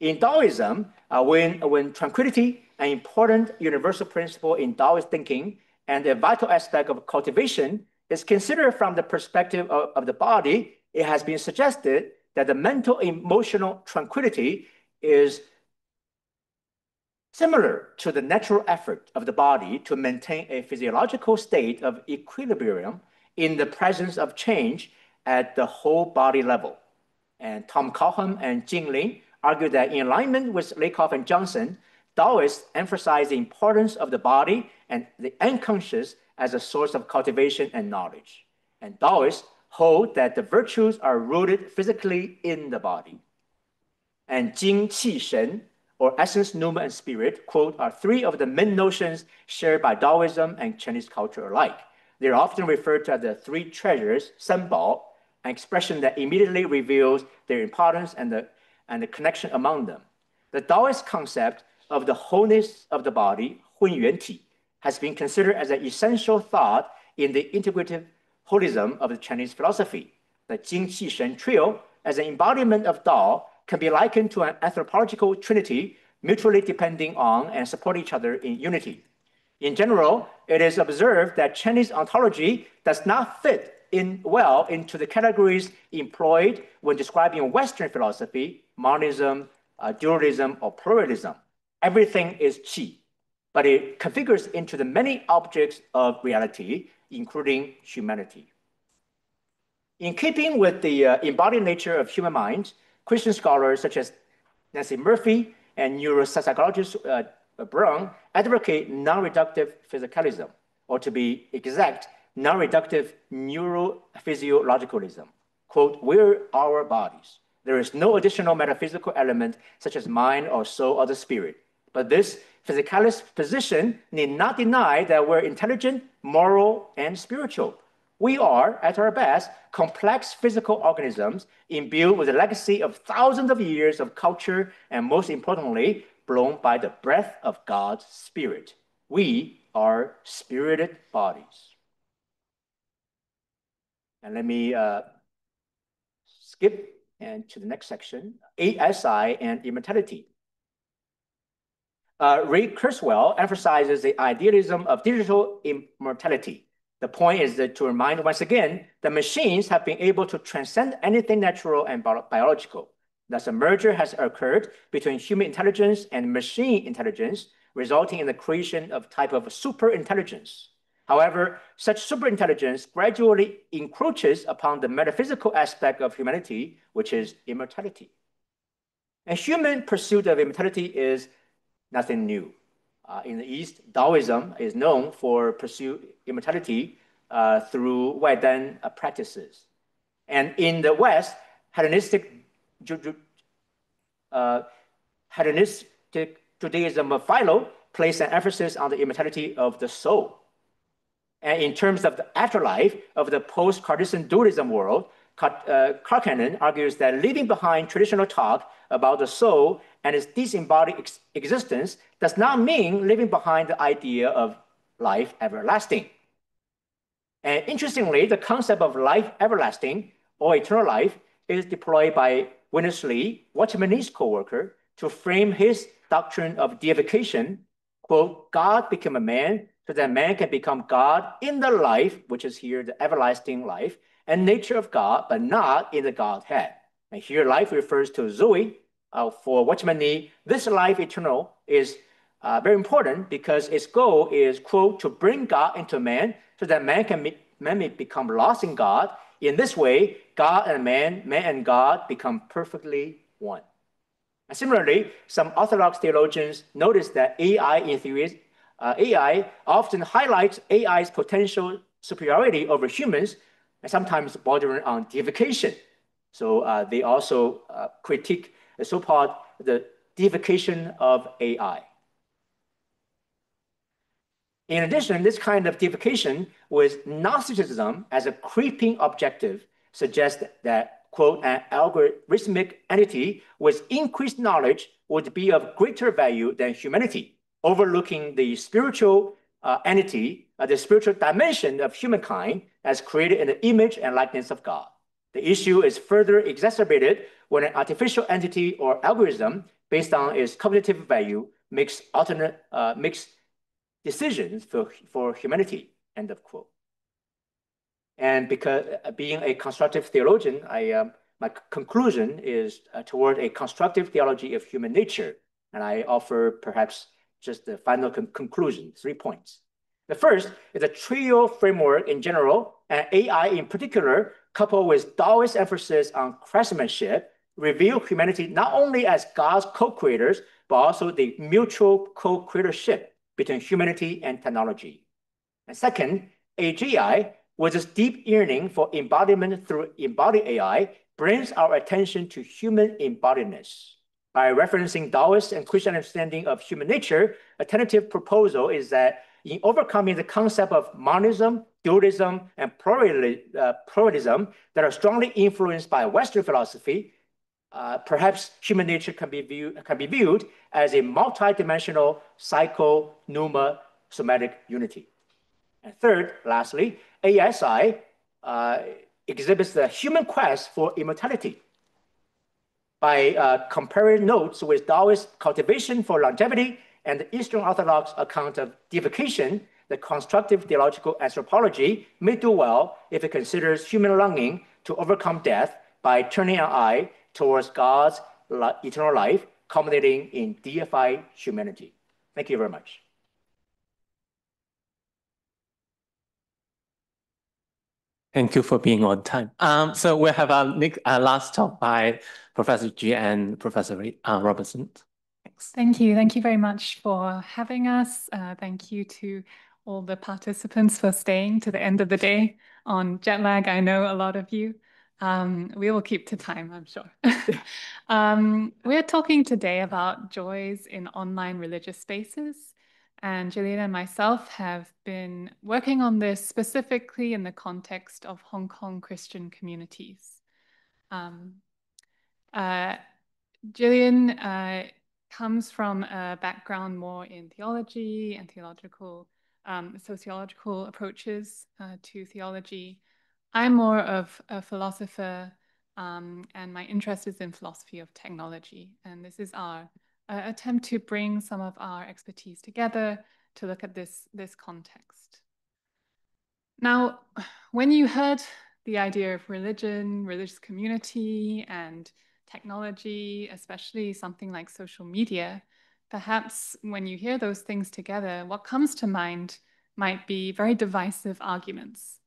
C: In Taoism, when tranquility, an important universal principle in Taoist thinking and a vital aspect of cultivation, is considered from the perspective of the body, it has been suggested that the mental emotional tranquility is similar to the natural effort of the body to maintain a physiological state of equilibrium in the presence of change at the whole body level. And Tom Cowham and Jing Lin argue that in alignment with Lakoff and Johnson, Taoists emphasize the importance of the body and the unconscious as a source of cultivation and knowledge. And Taoists hold that the virtues are rooted physically in the body. And Jing, Qi, Shen, or essence, pneuma, and spirit, quote, are three of the main notions shared by Taoism and Chinese culture alike. They are often referred to as the three treasures, Senbao, an expression that immediately reveals their importance and the connection among them. The Taoist concept of the wholeness of the body, 混元体, has been considered as an essential thought in the integrative holism of the Chinese philosophy. The Jing, Qi, Shen trio, as an embodiment of Tao, can be likened to an anthropological trinity, mutually depending on and support each other in unity. In general, it is observed that Chinese ontology does not fit in well into the categories employed when describing Western philosophy, monism, dualism, or pluralism. Everything is qi, but it configures into the many objects of reality, including humanity. In keeping with the embodied nature of human mind, Christian scholars such as Nancy Murphy and neuropsychologist Brown advocate non-reductive physicalism, or to be exact, non-reductive neurophysiologicalism. Quote, we're our bodies. There is no additional metaphysical element such as mind or soul or the spirit. But this physicalist position need not deny that we're intelligent, moral, and spiritual. We are, at our best, complex physical organisms imbued with a legacy of thousands of years of culture and, most importantly, blown by the breath of God's Spirit. We are spirited bodies. And let me skip and to the next section, ASI and immortality. Ray Kurzweil emphasizes the idealism of digital immortality. The point is that to remind once again that machines have been able to transcend anything natural and biological. Thus, a merger has occurred between human intelligence and machine intelligence, resulting in the creation of a type of superintelligence. However, such superintelligence gradually encroaches upon the metaphysical aspect of humanity, which is immortality. And human pursuit of immortality is nothing new. In the East, Taoism is known for pursue immortality through Waidan practices. And in the West, Hellenistic Judaism of Philo placed an emphasis on the immortality of the soul. And in terms of the afterlife of the post-Cartesian dualism world, Karkanen argues that leaving behind traditional talk about the soul and its disembodied existence does not mean leaving behind the idea of life everlasting. And interestingly, the concept of life everlasting or eternal life is deployed by Witness Lee, Watchman Nee's co-worker, to frame his doctrine of deification. Quote, God became a man so that man can become God in the life, which is here the everlasting life, and nature of God, but not in the Godhead. And here life refers to Zoe. For Watchman Nee, this life eternal is very important because its goal is, quote, to bring God into man so that man may become lost in God. In this way, God and man and God become perfectly one. And similarly, some Orthodox theologians notice that AI in theory, AI often highlights AI's potential superiority over humans and sometimes bordering on deification. So they also critique the so-called the deification of AI. In addition, this kind of deification with Gnosticism as a creeping objective suggests that, quote, an algorithmic entity with increased knowledge would be of greater value than humanity, overlooking the spiritual entity, the spiritual dimension of humankind as created in the image and likeness of God. The issue is further exacerbated when an artificial entity or algorithm based on its cognitive value makes decisions for humanity, end of quote. And because being a constructive theologian, my conclusion is toward a constructive theology of human nature. And I offer perhaps just the final conclusion, 3 points. The first is a trio framework in general, and AI in particular, coupled with Taoist emphasis on craftsmanship, reveal humanity not only as God's co-creators, but also the mutual co-creatorship between humanity and technology. And second, AGI, with its deep yearning for embodiment through embodied AI, brings our attention to human embodiedness. By referencing Taoist and Christian understanding of human nature, a tentative proposal is that in overcoming the concept of monism, dualism, and pluralism that are strongly influenced by Western philosophy, perhaps human nature can be viewed as a multidimensional psycho-pneuma somatic unity. And third, lastly, ASI exhibits the human quest for immortality. By comparing notes with Taoist cultivation for longevity and the Eastern Orthodox account of deification, the constructive theological anthropology may do well if it considers human longing to overcome death by turning an eye towards God's eternal life, culminating in deified humanity. Thank you very much.
A: Thank you for being on time. So we'll have our last talk by Professor G and Professor Robertson. Thanks.
D: Thank you. Thank you very much for having us. Thank you to all the participants for staying to the end of the day on jet lag. I know a lot of you. We will keep to time, I'm sure. We're talking today about joys in online religious spaces. And Gillian and myself have been working on this specifically in the context of Hong Kong Christian communities. Gillian comes from a background more in theology and theological, sociological approaches to theology. I'm more of a philosopher, and my interest is in philosophy of technology. And this is our attempt to bring some of our expertise together to look at this context. Now, when you heard the idea of religion, religious community, and technology, especially something like social media, perhaps when you hear those things together, what comes to mind might be very divisive arguments.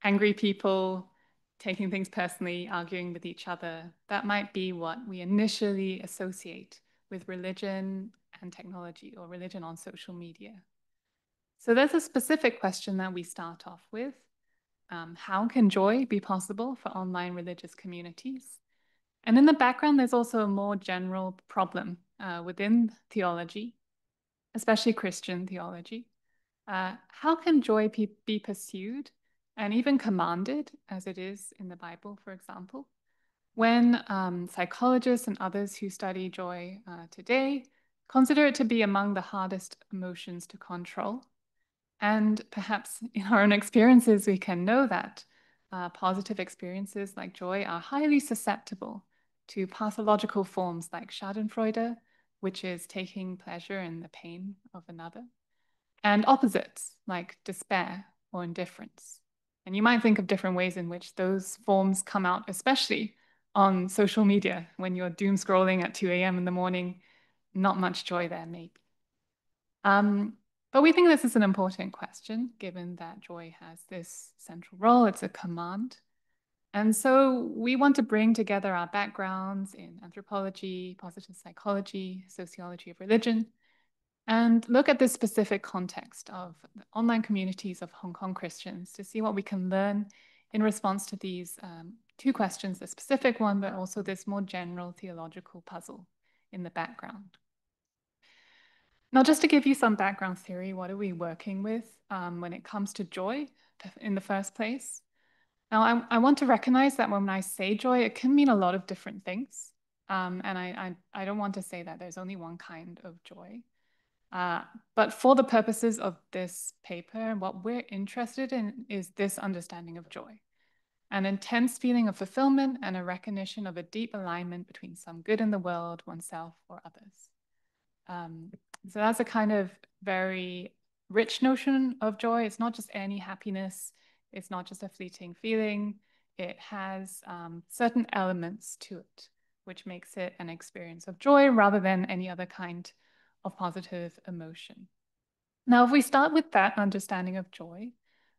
D: Angry people taking things personally, arguing with each other. That might be what we initially associate with religion and technology, or religion on social media. So there's a specific question that we start off with. How can joy be possible for online religious communities? And in the background, there's also a more general problem within theology, especially Christian theology. How can joy be pursued and even commanded, as it is in the Bible, for example, when psychologists and others who study joy today consider it to be among the hardest emotions to control? And perhaps in our own experiences, we can know that positive experiences like joy are highly susceptible to pathological forms like Schadenfreude, which is taking pleasure in the pain of another, and opposites like despair or indifference. And you might think of different ways in which those forms come out, especially on social media when you're doom scrolling at 2 a.m. in the morning. Not much joy there, maybe. But we think this is an important question, given that joy has this central role. It's a command. And so we want to bring together our backgrounds in anthropology, positive psychology, sociology of religion, and look at this specific context of the online communities of Hong Kong Christians to see what we can learn in response to these two questions, the specific one, but also this more general theological puzzle in the background. Now, just to give you some background theory, what are we working with when it comes to joy in the first place? Now, I want to recognize that when I say joy, it can mean a lot of different things. And I don't want to say that there's only one kind of joy. But for the purposes of this paper, what we're interested in is this understanding of joy, an intense feeling of fulfillment and a recognition of a deep alignment between some good in the world, oneself, or others. So that's a kind of very rich notion of joy. It's not just any happiness. It's not just a fleeting feeling. It has certain elements to it, which makes it an experience of joy rather than any other kind of positive emotion. Now, if we start with that understanding of joy,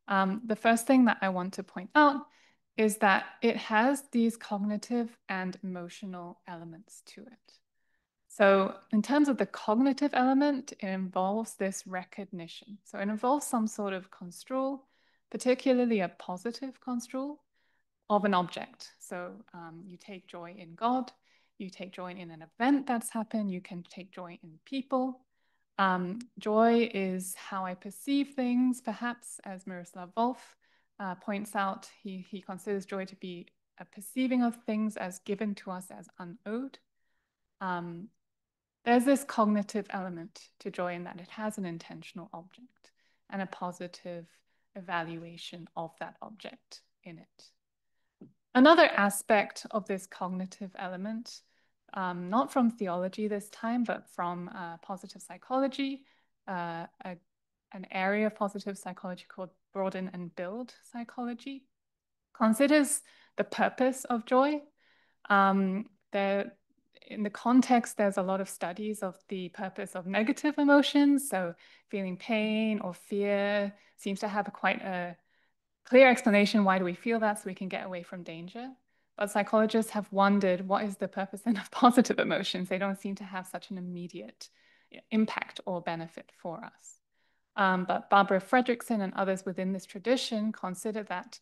D: the first thing that I want to point out is that it has these cognitive and emotional elements to it. So in terms of the cognitive element, it involves this recognition. So it involves some sort of construal, particularly a positive construal of an object. So you take joy in God, you take joy in an event that's happened, you can take joy in people. Joy is how I perceive things, perhaps, as Miroslav Volf points out. He considers joy to be a perceiving of things as given to us as unowed. There's this cognitive element to joy in that it has an intentional object and a positive evaluation of that object in it. Another aspect of this cognitive element, not from theology this time, but from positive psychology, an area of positive psychology called broaden and build psychology, considers the purpose of joy. In the context, there's a lot of studies of the purpose of negative emotions. So feeling pain or fear seems to have quite a clear explanation. Why do we feel that? So we can get away from danger. But psychologists have wondered, what is the purpose then of positive emotions? They don't seem to have such an immediate impact or benefit for us. But Barbara Fredrickson and others within this tradition consider that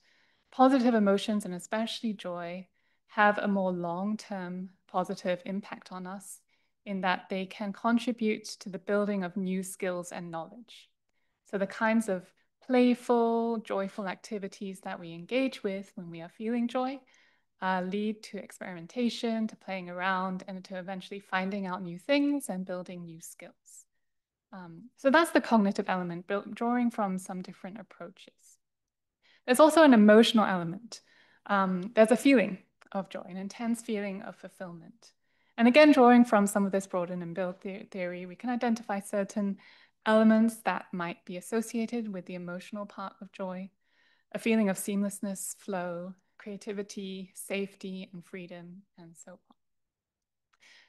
D: positive emotions, and especially joy, have a more long-term positive impact on us in that they can contribute to the building of new skills and knowledge. So the kinds of playful, joyful activities that we engage with when we are feeling joy lead to experimentation, to playing around, and to eventually finding out new things and building new skills. So that's the cognitive element, drawing from some different approaches. There's also an emotional element. There's a feeling of joy, an intense feeling of fulfillment. And again, drawing from some of this broaden and build theory, we can identify certain elements that might be associated with the emotional part of joy, a feeling of seamlessness, flow, creativity, safety, and freedom, and so on.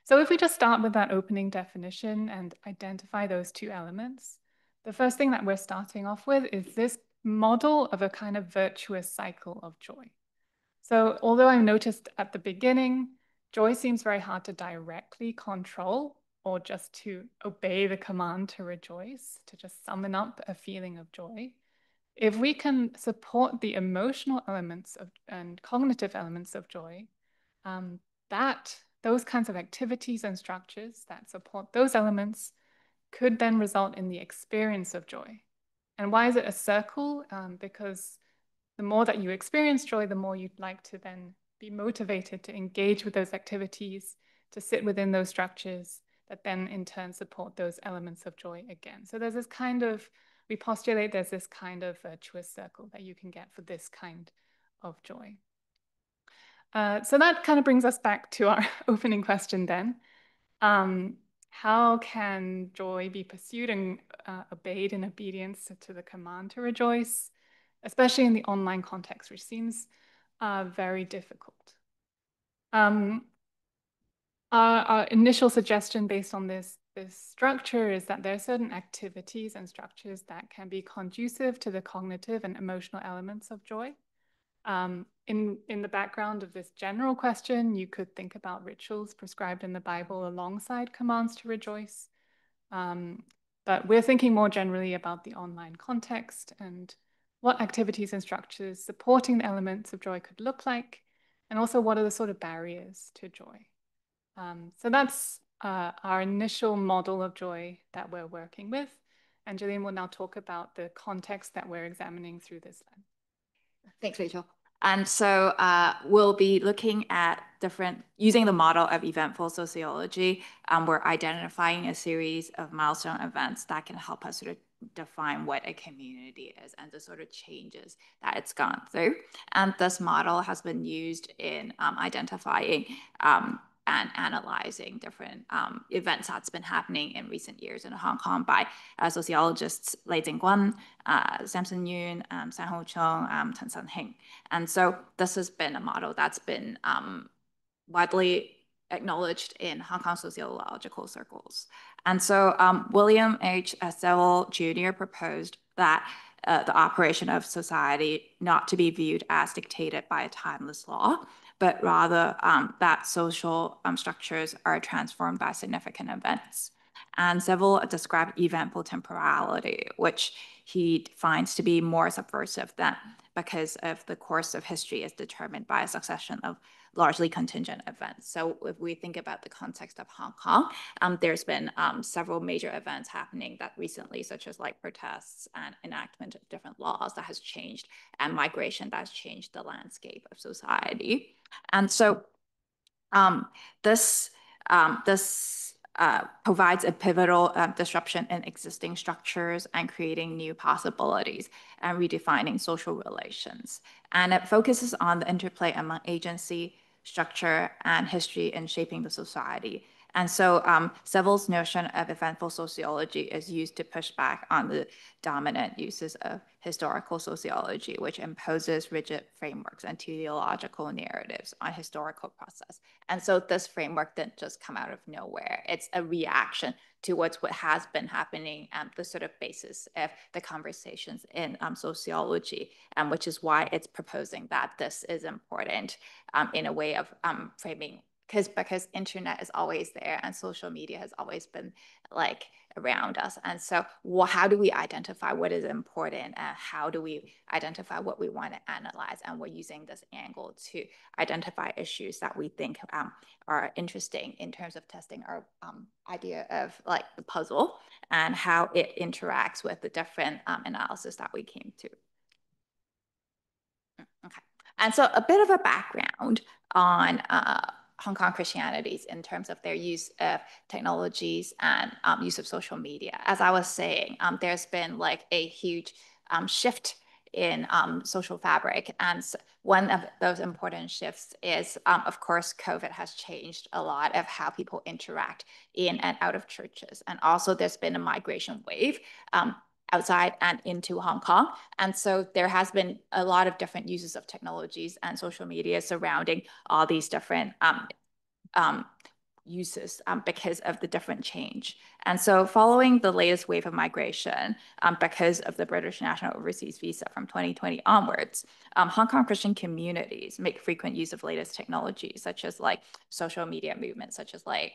D: So if we just start with that opening definition and identify those two elements, the first thing that we're starting off with is this model of a kind of virtuous cycle of joy. So although I noticed at the beginning, joy seems very hard to directly control or just to obey the command to rejoice, to just summon up a feeling of joy. If we can support the emotional elements and cognitive elements of joy, those kinds of activities and structures that support those elements could then result in the experience of joy. And why is it a circle? Because the more that you experience joy, the more you'd like to then be motivated to engage with those activities, to sit within those structures that then in turn support those elements of joy again. So there's this kind of, we postulate there's this kind of virtuous circle that you can get for this kind of joy. So that kind of brings us back to our opening question then. How can joy be pursued and obeyed in obedience to the command to rejoice? especially in the online context, which seems very difficult. Our initial suggestion based on this structure is that there are certain activities and structures that can be conducive to the cognitive and emotional elements of joy. In the background of this general question, you could think about rituals prescribed in the Bible alongside commands to rejoice. But we're thinking more generally about the online context and what activities and structures supporting the elements of joy could look like, and also what are the sort of barriers to joy. So that's our initial model of joy that we're working with. And Gillian will now talk about the context that we're examining through this lens.
E: Thanks, Rachel. And so we'll be looking at using the model of eventful sociology. We're identifying a series of milestone events that can help us sort of define what a community is and the sort of changes that it's gone through. And this model has been used in identifying and analyzing different events that's been happening in recent years in Hong Kong by sociologists Lei Jingguan, Samson Yun, San Ho Chung, Tan San Hing. And so this has been a model that's been widely acknowledged in Hong Kong sociological circles. And so William H. Sewell Jr. proposed that the operation of society not to be viewed as dictated by a timeless law, but rather that social structures are transformed by significant events. And Sewell described eventful temporality, which he finds to be more subversive than because of the course of history is determined by a succession of largely contingent events. So if we think about the context of Hong Kong, there's been several major events happening that recently, such as like protests and enactment of different laws that has changed, and migration that has changed the landscape of society. And so this provides a pivotal disruption in existing structures and creating new possibilities and redefining social relations. And it focuses on the interplay among agency, structure, and history in shaping the society. And so Sewell's notion of eventful sociology is used to push back on the dominant uses of historical sociology, which imposes rigid frameworks and teleological narratives on historical process. And so this framework didn't just come out of nowhere. It's a reaction towards what has been happening and the sort of basis of the conversations in sociology, which is why it's proposing that this is important in a way of framing because internet is always there and social media has always been like around us. And so how do we identify what is important and how do we identify what we want to analyze? And we're using this angle to identify issues that we think are interesting in terms of testing our idea of like the puzzle and how it interacts with the different analysis that we came to. Okay, and so a bit of a background on Hong Kong Christianities in terms of their use of technologies and use of social media. As I was saying, there's been like a huge shift in social fabric. And one of those important shifts is, of course, COVID has changed a lot of how people interact in and out of churches. And also there's been a migration wave outside and into Hong Kong. And so there has been a lot of different uses of technologies and social media surrounding all these different uses because of the different change. And so following the latest wave of migration, because of the British National Overseas Visa from 2020 onwards, Hong Kong Christian communities make frequent use of latest technologies, such as like social media movements, such as like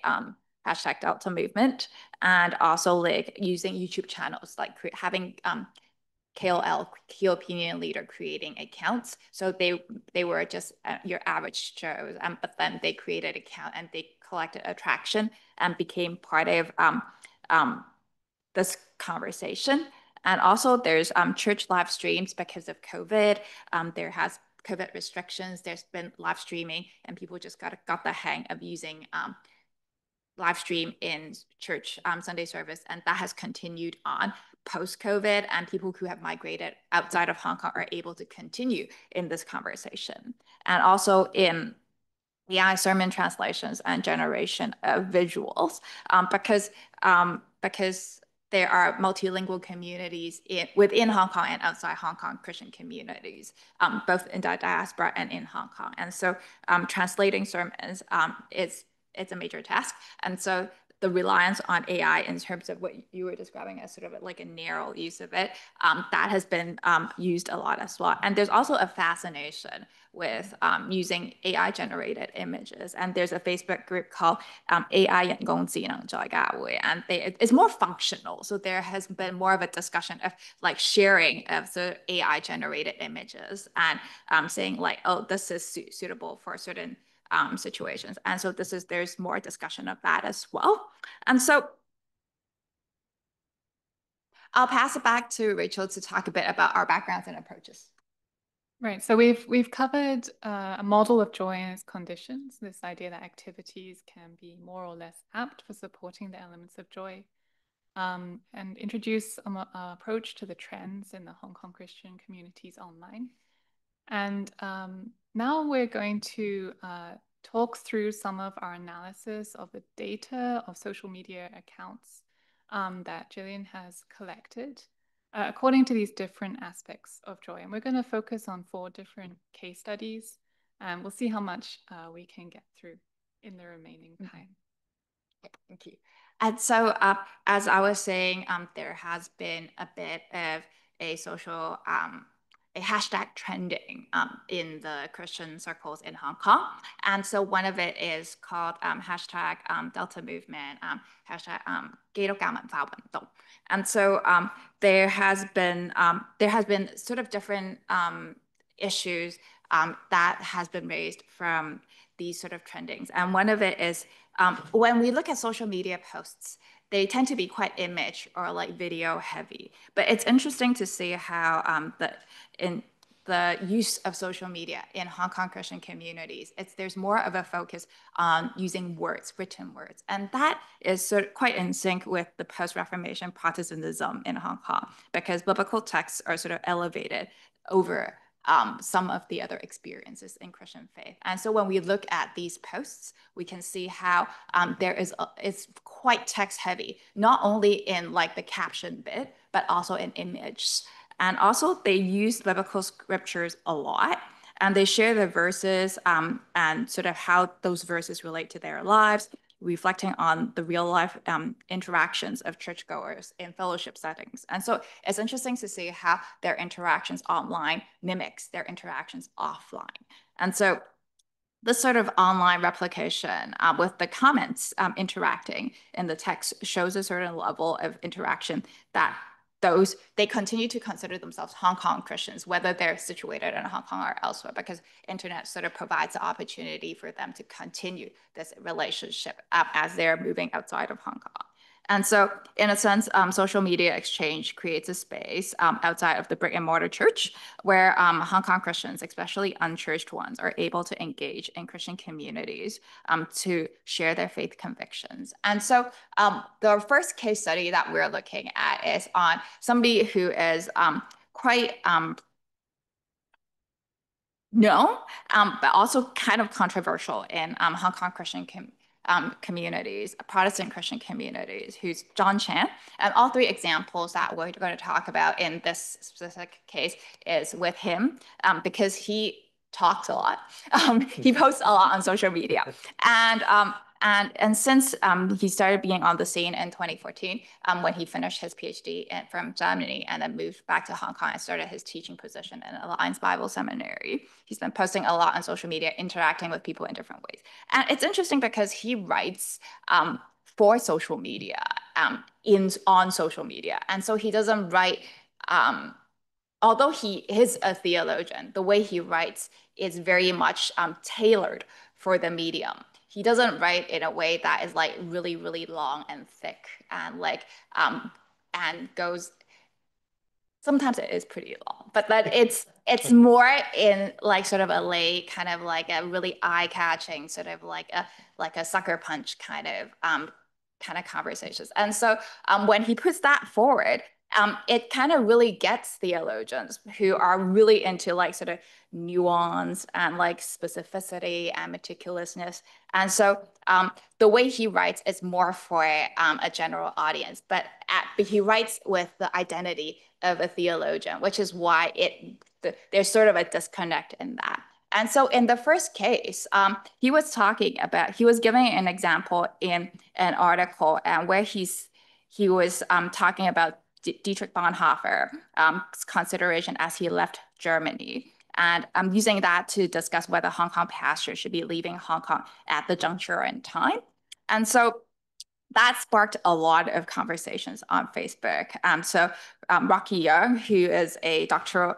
E: hashtag Delta movement, and also like using YouTube channels, like having KOL, key opinion leader, creating accounts. So they were just your average Joes, but then they created an account and they collected attraction and became part of this conversation. And also there's church live streams because of COVID. There has COVID restrictions. There's been live streaming and people just got the hang of using live stream in church Sunday service, and that has continued on post-COVID, and people who have migrated outside of Hong Kong are able to continue in this conversation. And also in AI sermon translations and generation of visuals, because there are multilingual communities within Hong Kong and outside Hong Kong Christian communities, both in the diaspora and in Hong Kong. And so translating sermons it's a major task. And so the reliance on AI in terms of what you were describing as sort of like a narrow use of it, that has been used a lot as well. And there's also a fascination with using AI-generated images. And there's a Facebook group called AI 人工智能在教會, and it's more functional. So there has been more of a discussion of like sharing of the AI-generated images and saying like, oh, this is suitable for certain situations. And so there's more discussion of that as well. And so I'll pass it back to Rachel to talk a bit about our backgrounds and approaches.
D: Right, so we've covered a model of joy and its conditions, this idea that activities can be more or less apt for supporting the elements of joy, and introduce an approach to the trends in the Hong Kong Christian communities online. And now we're going to talk through some of our analysis of the data of social media accounts that Gillian has collected according to these different aspects of joy. And we're going to focus on 4 different case studies, and we'll see how much we can get through in the remaining time.
E: Thank you. And so as I was saying, there has been a bit of a social a hashtag trending in the Christian circles in Hong Kong. And so one of it is called hashtag Delta Movement, hashtag 基督教文化運動. And so there has been sort of different issues that has been raised from these sort of trendings. And one of it is when we look at social media posts, they tend to be quite image or like video heavy. But it's interesting to see how the use of social media in Hong Kong Christian communities, there's more of a focus on using words, written words. And that is sort of quite in sync with the post-Reformation Protestantism in Hong Kong, because biblical texts are sort of elevated over some of the other experiences in Christian faith. And so when we look at these posts, we can see how it's quite text heavy, not only in like the caption bit, but also in image. And also they use biblical scriptures a lot, and they share the verses and sort of how those verses relate to their lives, reflecting on the real life interactions of churchgoers in fellowship settings. And so it's interesting to see how their interactions online mimics their interactions offline. And so this sort of online replication with the comments interacting in the text shows a certain level of interaction that they continue to consider themselves Hong Kong Christians, whether they're situated in Hong Kong or elsewhere, because internet sort of provides the opportunity for them to continue this relationship as they're moving outside of Hong Kong. And so in a sense, social media exchange creates a space outside of the brick and mortar church where Hong Kong Christians, especially unchurched ones, are able to engage in Christian communities to share their faith convictions. And so the first case study that we're looking at is on somebody who is quite known, but also kind of controversial in Hong Kong Christian communities, Protestant Christian communities, who's John Chan. And all 3 examples that we're going to talk about in this specific case is with him because he talks a lot. He posts a lot on social media. And since he started being on the scene in 2014, when he finished his PhD from Germany and then moved back to Hong Kong and started his teaching position in Alliance Bible Seminary, he's been posting a lot on social media, interacting with people in different ways. And it's interesting because he writes for social media, on social media. And so he doesn't write, although he is a theologian, the way he writes is very much tailored for the medium. He doesn't write in a way that is like really, really long and thick and like and goes. Sometimes it is pretty long, but that it's more in like sort of a lay kind of like a really eye-catching sort of like a sucker punch kind of conversations. And so when he puts that forward, it kind of really gets theologians who are really into like sort of nuance and like specificity and meticulousness. And so the way he writes is more for a general audience, but he writes with the identity of a theologian, which is why there's sort of a disconnect in that. And so in the first case, he was giving an example in an article where he was talking about Dietrich Bonhoeffer's consideration as he left Germany. And I'm using that to discuss whether Hong Kong pastors should be leaving Hong Kong at the juncture in time. And so that sparked a lot of conversations on Facebook. Rocky Young, who is a doctoral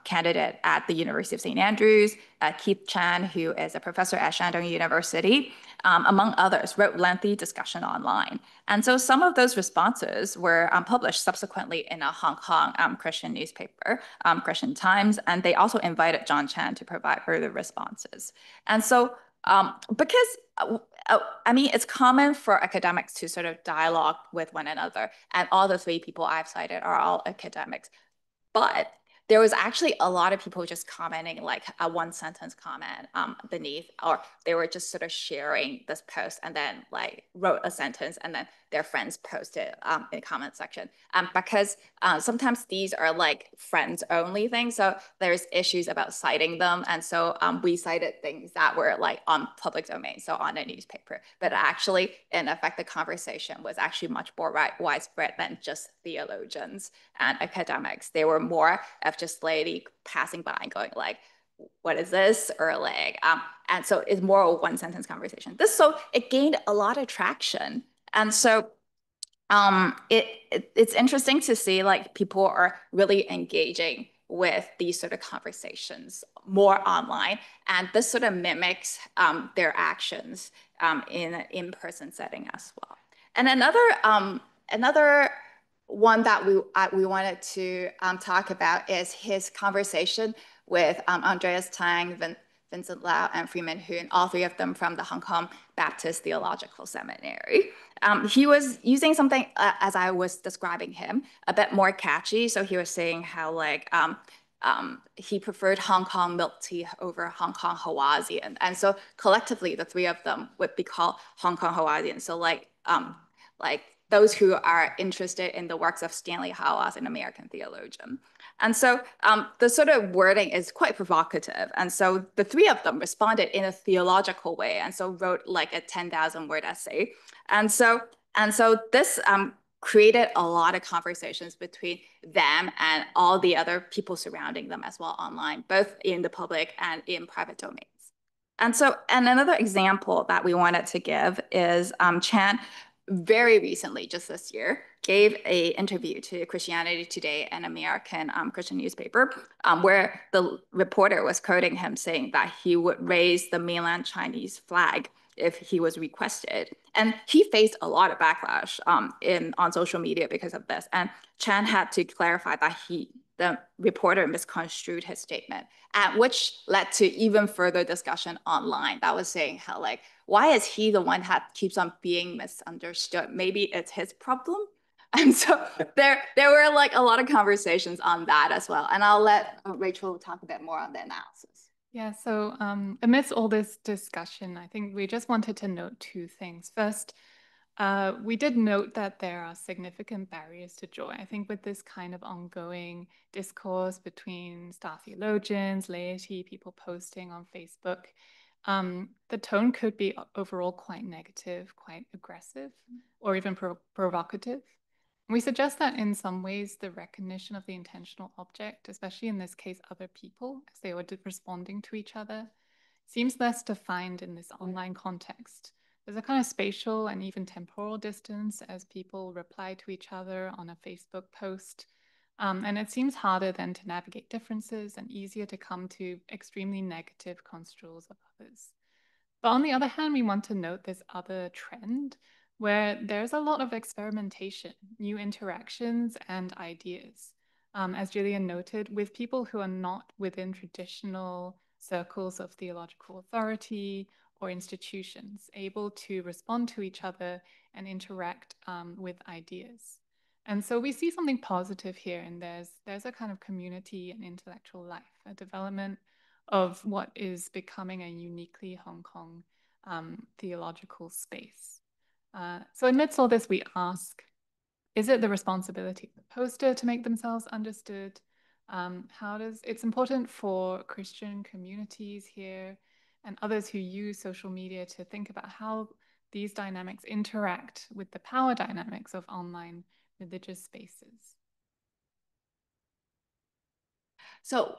E: candidate at the University of St. Andrews, Keith Chan, who is a professor at Shandong University, among others, wrote lengthy discussion online. And so some of those responses were published subsequently in a Hong Kong Christian newspaper, Christian Times, and they also invited John Chan to provide further responses. And so because I mean, it's common for academics to sort of dialogue with one another, and all the three people I've cited are all academics. But there was actually a lot of people just commenting like a one-sentence comment beneath, or they were just sort of sharing this post and then like wrote a sentence and then their friends posted in the comment section. Because sometimes these are like friends only things. So there's issues about citing them. And so we cited things that were like on public domain, so on a newspaper. But actually, in effect, the conversation was actually much more widespread than just theologians and academics. They were more of just lady passing by and going like, what is this? Or like, and so it's more a one-sentence conversation. So it gained a lot of traction. And so it's interesting to see like people are really engaging with these sort of conversations more online. And this sort of mimics their actions in an in-person setting as well. And another one that we wanted to talk about is his conversation with Andreas Tang, Vincent Lau, and Freeman Hoon, all three of them from the Hong Kong Baptist Theological Seminary. He was using something, as I was describing him, a bit more catchy. So he was saying how like he preferred Hong Kong milk tea over Hong Kong Hawaiian. And so collectively, the three of them would be called Hong Kong Hawaiian. So like those who are interested in the works of Stanley Hauerwas, an American theologian. And so the sort of wording is quite provocative. And so the three of them responded in a theological way, and so wrote like a 10,000 word essay. And so this created a lot of conversations between them and all the other people surrounding them as well online, both in the public and in private domains. And another example that we wanted to give is Chan very recently, just this year, gave an interview to Christianity Today, an American Christian newspaper, where the reporter was quoting him saying that he would raise the mainland Chinese flag if he was requested. And he faced a lot of backlash on social media because of this. And Chan had to clarify that the reporter misconstrued his statement, which led to even further discussion online that was saying how like, why is he the one that keeps on being misunderstood? Maybe it's his problem. And so there were like a lot of conversations on that as well. And I'll let Rachel talk a bit more on the analysis.
D: Yeah, so amidst all this discussion, I think we just wanted to note two things. First, we did note that there are significant barriers to joy. I think with this kind of ongoing discourse between star theologians, laity, people posting on Facebook, the tone could be overall quite negative, quite aggressive, or even provocative. We suggest that in some ways, the recognition of the intentional object, especially in this case, other people, as they were responding to each other, seems less defined in this online context. There's a kind of spatial and even temporal distance as people reply to each other on a Facebook post. And it seems harder then to navigate differences and easier to come to extremely negative construals of others. But on the other hand, we want to note this other trend where there's a lot of experimentation, new interactions and ideas. As Gillian noted, with people who are not within traditional circles of theological authority or institutions, able to respond to each other and interact with ideas. And so we see something positive here, and there's a kind of community and intellectual life, a development of what is becoming a uniquely Hong Kong theological space. So amidst all this, we ask, is it the responsibility of the poster to make themselves understood? It's important for Christian communities here and others who use social media to think about how these dynamics interact with the power dynamics of online religious spaces.
E: So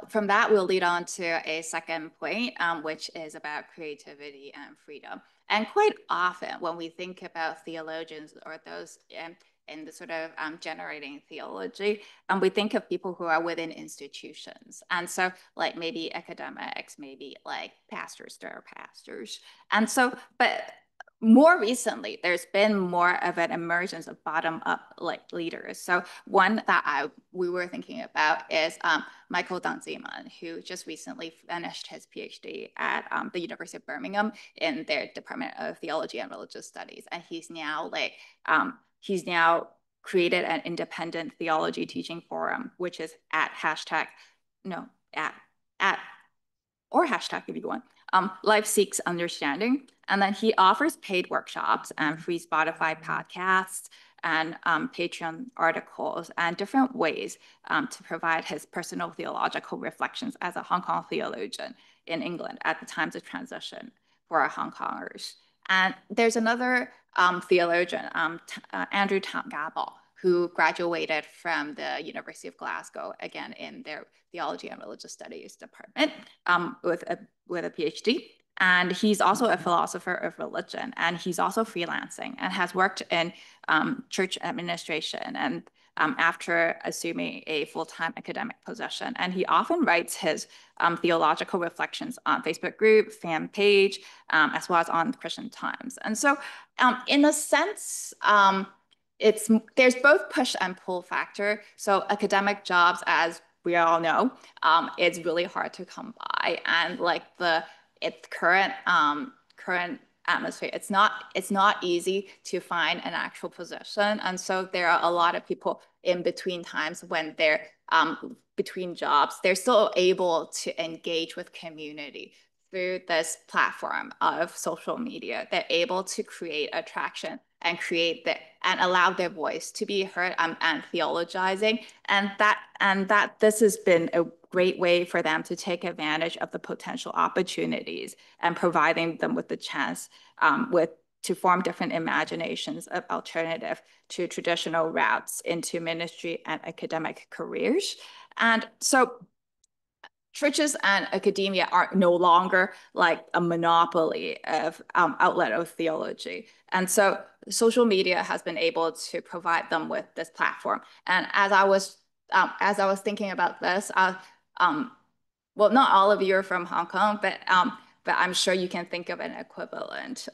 E: from that, we'll lead on to a second point, which is about creativity and freedom. And quite often when we think about theologians or those in the sort of generating theology, we think of people who are within institutions. And so like maybe academics, maybe like pastors, they're pastors. And so, but more recently, there's been more of an emergence of bottom-up like leaders. So one that we were thinking about is Michael Danziman, who just recently finished his PhD at the University of Birmingham in their Department of Theology and Religious Studies, and he's now created an independent theology teaching forum, which is at hashtag if you want. Life Seeks Understanding. And then he offers paid workshops and free Spotify podcasts and Patreon articles and different ways to provide his personal theological reflections as a Hong Kong theologian in England at the times of transition for our Hong Kongers. And there's another theologian, Andrew Gabel, who graduated from the University of Glasgow, again, in their Theology and Religious Studies department with a PhD. And he's also a philosopher of religion, and he's also freelancing and has worked in church administration and after assuming a full-time academic position. And he often writes his theological reflections on Facebook group, fan page, as well as on Christian Times. And so in a sense, there's both push and pull factor. So academic jobs, as we all know, it's really hard to come by, and like its current atmosphere, it's not easy to find an actual position, and so there are a lot of people in between times when they're between jobs, they're still able to engage with community through this platform of social media. They're able to create attraction and and allow their voice to be heard and theologizing, and that this has been a great way for them to take advantage of the potential opportunities and providing them with the chance to form different imaginations of alternative to traditional routes into ministry and academic careers. And so churches and academia are no longer like a monopoly of outlet of theology. And so social media has been able to provide them with this platform. And as I was thinking about this, well, not all of you are from Hong Kong, but I'm sure you can think of an equivalent.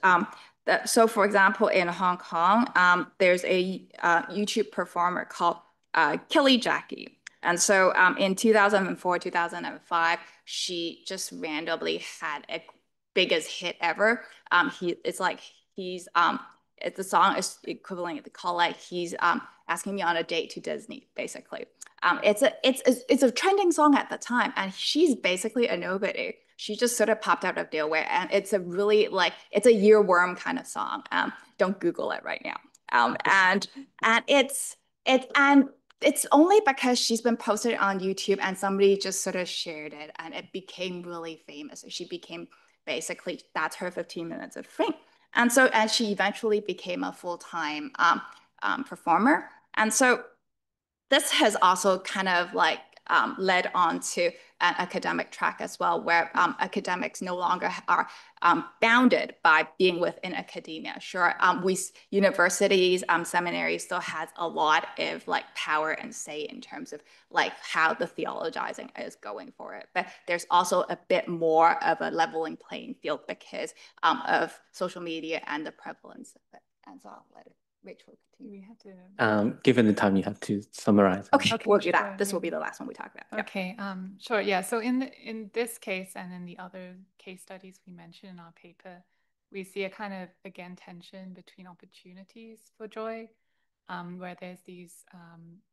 E: So for example, in Hong Kong, there's a YouTube performer called Kelly Jackie. And so in 2004, 2005, she just randomly had a biggest hit ever. The song is equivalent called like he's asking me on a date to Disney, basically. It's a trending song at the time, and she's basically a nobody. She just sort of popped out of nowhere, and it's a really it's a earworm kind of song. Don't Google it right now. And it's only because she's been posted on YouTube and somebody just sort of shared it, and it became really famous. She became basically, that's her 15 minutes of fame. And she eventually became a full-time performer. And so this has also kind of led on to an academic track as well, where academics no longer are bounded by being within academia. Sure, universities, seminaries still has a lot of power and say in terms of how the theologizing is going for it. But there's also a bit more of a leveling playing field because of social media and the prevalence of it. And so I'll let Rachel continue.
D: We have to.
A: Given the time, you have to summarize.
E: Okay, we'll do that. This will be the last one we talk about.
D: Okay, sure. Yeah. So in this case and in the other case studies we mentioned in our paper, we see a kind of, again, tension between opportunities for joy where there's these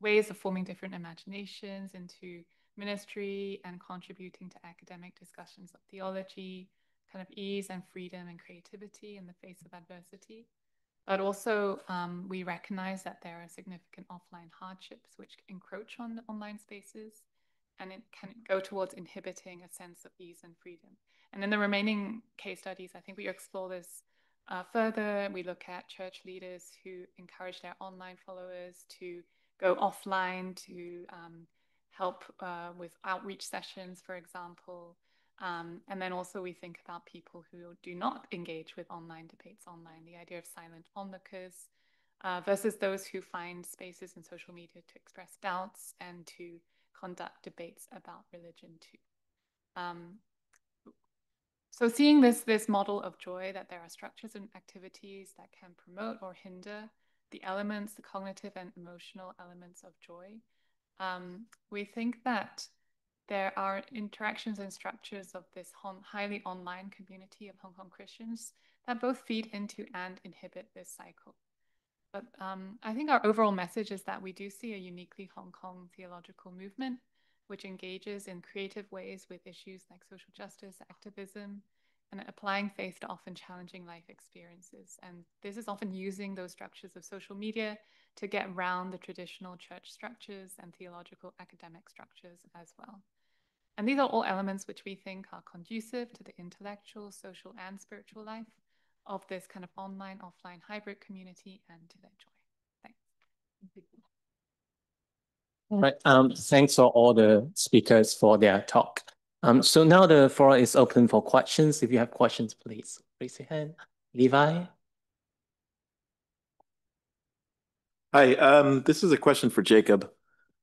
D: ways of forming different imaginations into ministry and contributing to academic discussions of theology, kind of ease and freedom and creativity in the face of adversity. But also, we recognize that there are significant offline hardships which encroach on the online spaces, and it can go towards inhibiting a sense of ease and freedom. And in the remaining case studies, I think we explore this further. We look at church leaders who encourage their online followers to go offline to help with outreach sessions, for example. And then also we think about people who do not engage with online debates online, the idea of silent onlookers versus those who find spaces in social media to express doubts and to conduct debates about religion too. So seeing this model of joy, that there are structures and activities that can promote or hinder the elements, the cognitive and emotional elements of joy, we think that there are interactions and structures of this highly online community of Hong Kong Christians that both feed into and inhibit this cycle. But I think our overall message is that we do see a uniquely Hong Kong theological movement which engages in creative ways with issues like social justice, activism, and applying faith to often challenging life experiences. And this is often using those structures of social media to get around the traditional church structures and theological academic structures as well. And these are all elements which we think are conducive to the intellectual, social, and spiritual life of this kind of online, offline hybrid community and to their joy. Thanks.
A: All right. Thanks for all the speakers for their talk. So now the floor is open for questions. If you have questions, please raise your hand. Levi?
F: Hi, this is a question for Jacob.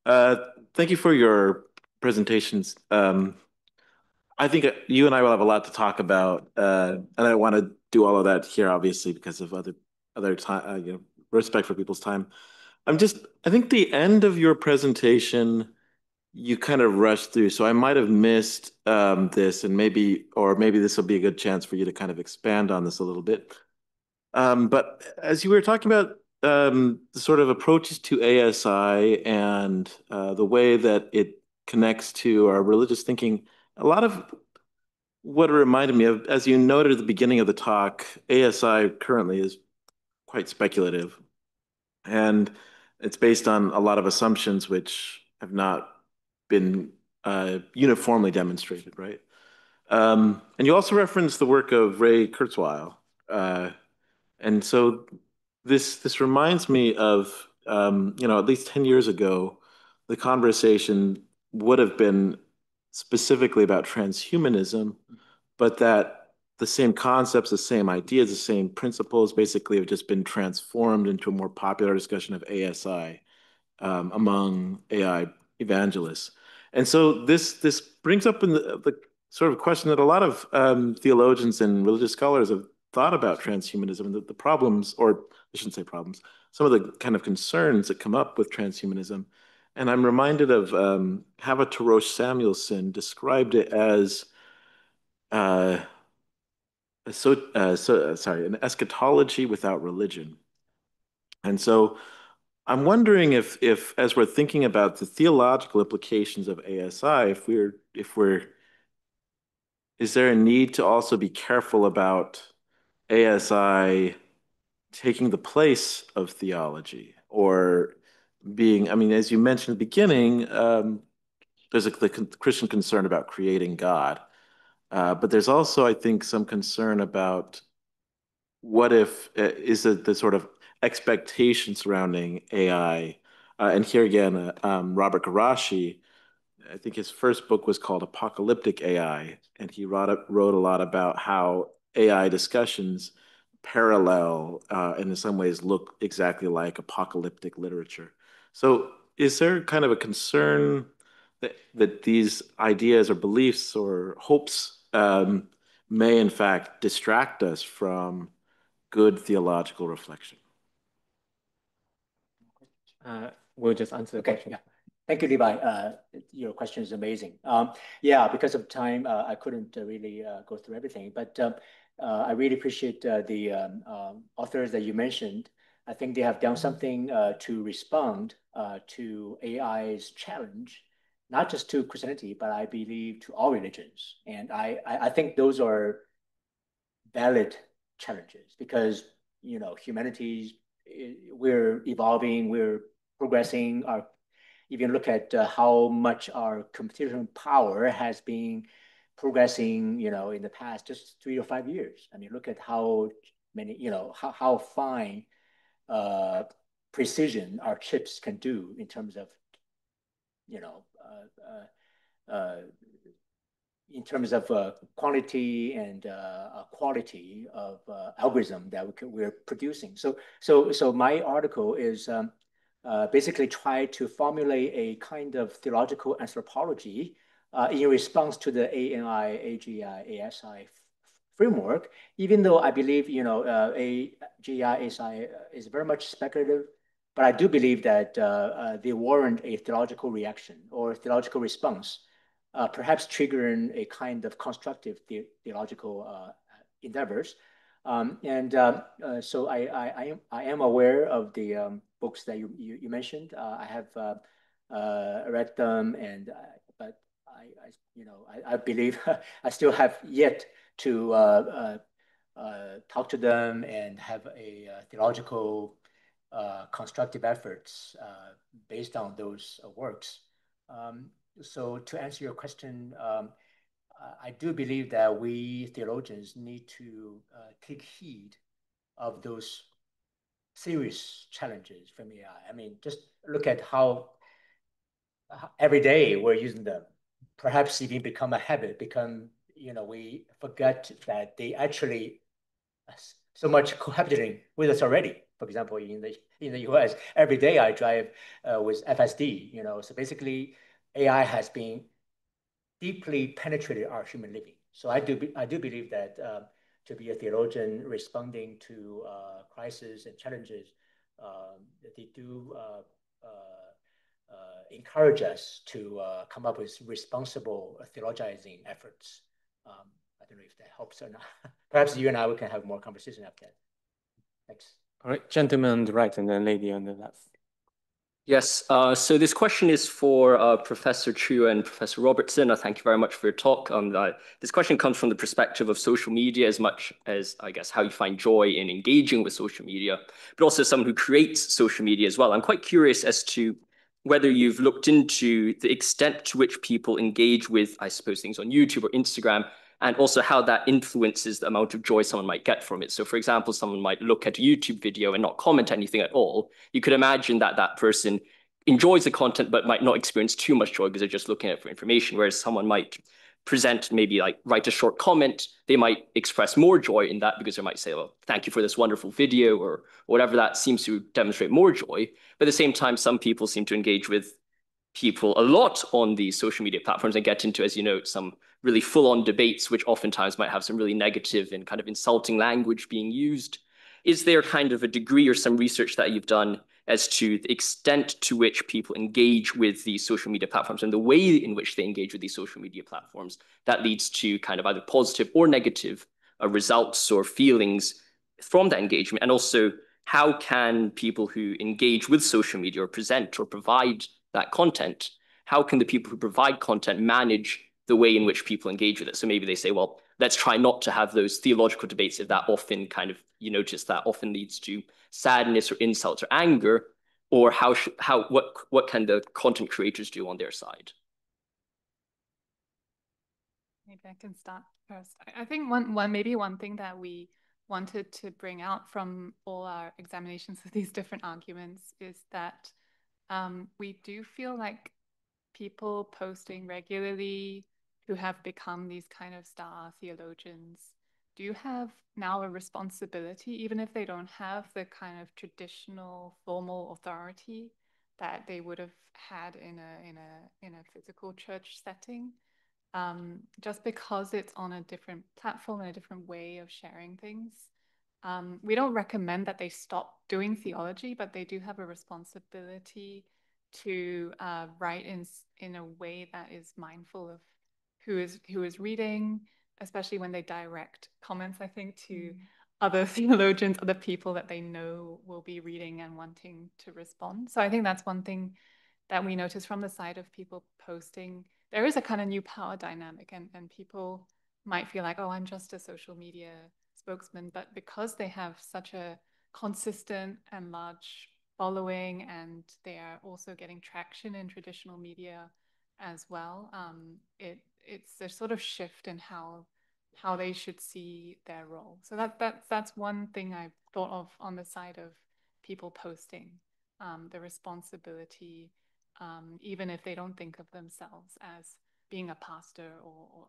F: Thank you for your presentations. I think you and I will have a lot to talk about, and I don't want to do all of that here, obviously, because of other time, respect for people's time. I think the end of your presentation, you kind of rushed through, so I might have missed this, and maybe this will be a good chance for you to kind of expand on this a little bit. But as you were talking about the sort of approaches to ASI and the way that it connects to our religious thinking, a lot of what it reminded me of, as you noted at the beginning of the talk, ASI currently is quite speculative. And it's based on a lot of assumptions which have not been uniformly demonstrated, right? And you also referenced the work of Ray Kurzweil. And so this reminds me of, at least 10 years ago, the conversation would have been specifically about transhumanism, but that the same concepts, the same ideas, the same principles basically have just been transformed into a more popular discussion of ASI among AI evangelists. And so this brings up in the sort of question that a lot of theologians and religious scholars have thought about transhumanism and the problems, or I shouldn't say problems, some of the kind of concerns that come up with transhumanism. And I'm reminded of Havatosh Samuelson described it as an eschatology without religion. And so I'm wondering if as we're thinking about the theological implications of ASI, is there a need to also be careful about ASI taking the place of theology or being, I mean, as you mentioned at the beginning, there's the Christian concern about creating God. But there's also, I think, some concern about what if, is it the sort of expectation surrounding AI? And here again, Robert Garashi, I think his first book was called Apocalyptic AI, and he wrote a lot about how AI discussions parallel and in some ways look exactly like apocalyptic literature. So is there kind of a concern that these ideas or beliefs or hopes may in fact distract us from good theological reflection?
A: We'll just answer the question.
G: Yeah. Thank you, Levi. Your question is amazing. Yeah, because of time, I couldn't really go through everything, but I really appreciate the authors that you mentioned. I think they have done something to respond to AI's challenge, not just to Christianity, but I believe to all religions. And I think those are valid challenges because, you know, humanities, we're evolving, we're progressing. If you look at how much our computational power has been progressing, you know, in the past just 3 or 5 years. I mean, look at how many, you know, how fine precision our chips can do in terms of, you know, in terms of quantity and quality of algorithm that we're producing. So my article is basically try to formulate a kind of theological anthropology in response to the ANI, AGI, ASI framework, even though I believe, you know, AGI, ASI is very much speculative, but I do believe that they warrant a theological reaction or theological response, perhaps triggering a kind of constructive theological endeavors. So I am aware of the books that you mentioned. I have read them, and but I believe I still have yet to talk to them and have a theological constructive efforts based on those works. So to answer your question, I do believe that we theologians need to take heed of those serious challenges from AI. I mean, just look at how every day we're using them. Perhaps even become a habit, we forget that they actually so much cohabitating with us already. For example, in the US, every day I drive with FSD, so basically AI has been deeply penetrated our human living. So I do believe that to be a theologian responding to crises and challenges, they do encourage us to come up with responsible theologizing efforts. I don't know if that helps or not. Perhaps you and I, we can have more conversation after that. Thanks.
A: All right, gentleman on the right and then lady on the left. Yes, so this question is for Professor Chu and Professor Robertson. Thank you very much for your talk. This question comes from the perspective of social media as much as, I guess, how you find joy in engaging with social media, but also someone who creates social media as well. I'm quite curious as to whether you've looked into the extent to which people engage with, I suppose, things on YouTube or Instagram, and also how that influences the amount of joy someone might get from it. So for example, someone might look at a YouTube video and not comment anything at all. You could imagine that that person enjoys the content, but might not experience too much joy because they're just looking at it for information. Whereas someone might present, maybe like write a short comment, they might express more joy in that because they might say, well, thank you for this wonderful video or whatever that seems to demonstrate more joy. But at the same time, some people seem to engage with people a lot on these social media platforms and get into, as you know, some really full-on debates, which oftentimes might have some really negative and kind of insulting language being used. Is there kind of a degree or some research that you've done as to the extent to which people engage with these social media platforms and the way in which they engage with these social media platforms that leads to kind of either positive or negative results or feelings from that engagement? And also, how can people who engage with social media or present or provide that content, how can the people who provide content manage the way in which people engage with it? So maybe they say, well, let's try not to have those theological debates if that often kind of, you notice that often leads to sadness or insults or anger, or what can the content creators do on their side?
D: Maybe I can start first. I think one thing that we wanted to bring out from all our examinations of these different arguments is that we do feel like people posting regularly who have become these kind of star theologians do have now a responsibility, even if they don't have the kind of traditional formal authority that they would have had in a physical church setting. Just because it's on a different platform and a different way of sharing things. We don't recommend that they stop doing theology, but they do have a responsibility to write in a way that is mindful of who is reading, especially when they direct comments, I think, to other theologians, other people that they know will be reading and wanting to respond. So I think that's one thing that we notice from the side of people posting. There is a kind of new power dynamic, and people might feel like, oh, I'm just a social media spokesman. But because they have such a consistent and large following, and they are also getting traction in traditional media as well, it's a sort of shift in how they should see their role. So that's one thing I've thought of on the side of people posting, the responsibility, even if they don't think of themselves as being a pastor or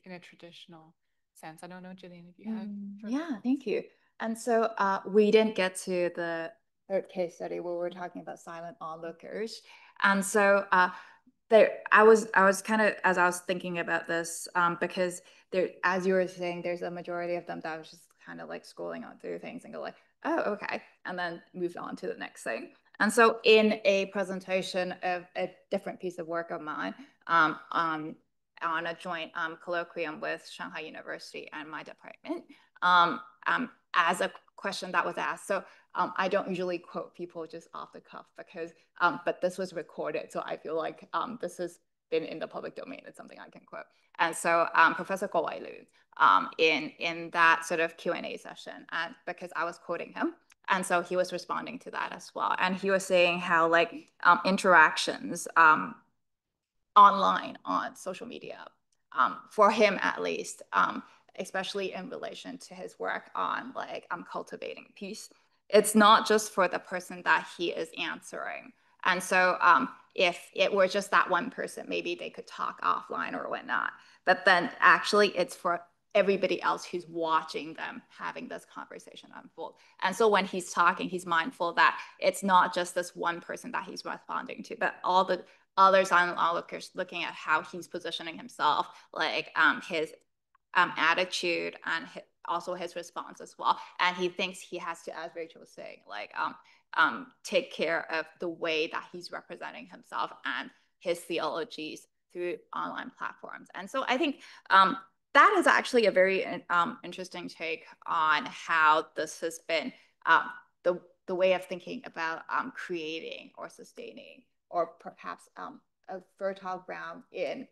D: in a traditional sense. I don't know, Gillian, if you have.
E: Yeah, thank you. And so we didn't get to the third case study where we're talking about silent onlookers. And so I was kind of, as I was thinking about this, because there, as you were saying, there's a majority of them that was just kind of like scrolling on through things and go like, oh, okay, and then moved on to the next thing. And so in a presentation of a different piece of work of mine, on a joint colloquium with Shanghai University and my department, as a question that was asked. So I don't usually quote people just off the cuff because, but this was recorded. So I feel like this has been in the public domain. It's something I can quote. And so Professor Chengwei in that sort of Q&A session, and because I was quoting him, and so he was responding to that as well. And he was saying how like interactions online on social media, for him at least, especially in relation to his work on like cultivating peace. It's not just for the person that he is answering. And so if it were just that one person, maybe they could talk offline or whatnot. But then actually it's for everybody else who's watching them having this conversation unfold. And so when he's talking, he's mindful that it's not just this one person that he's responding to, but all the other silent onlookers looking at how he's positioning himself, like his attitude and also his response as well. And he thinks he has to, as Rachel was saying, like take care of the way that he's representing himself and his theologies through online platforms. And so I think that is actually a very interesting take on how this has been the way of thinking about creating or sustaining, or perhaps a fertile ground in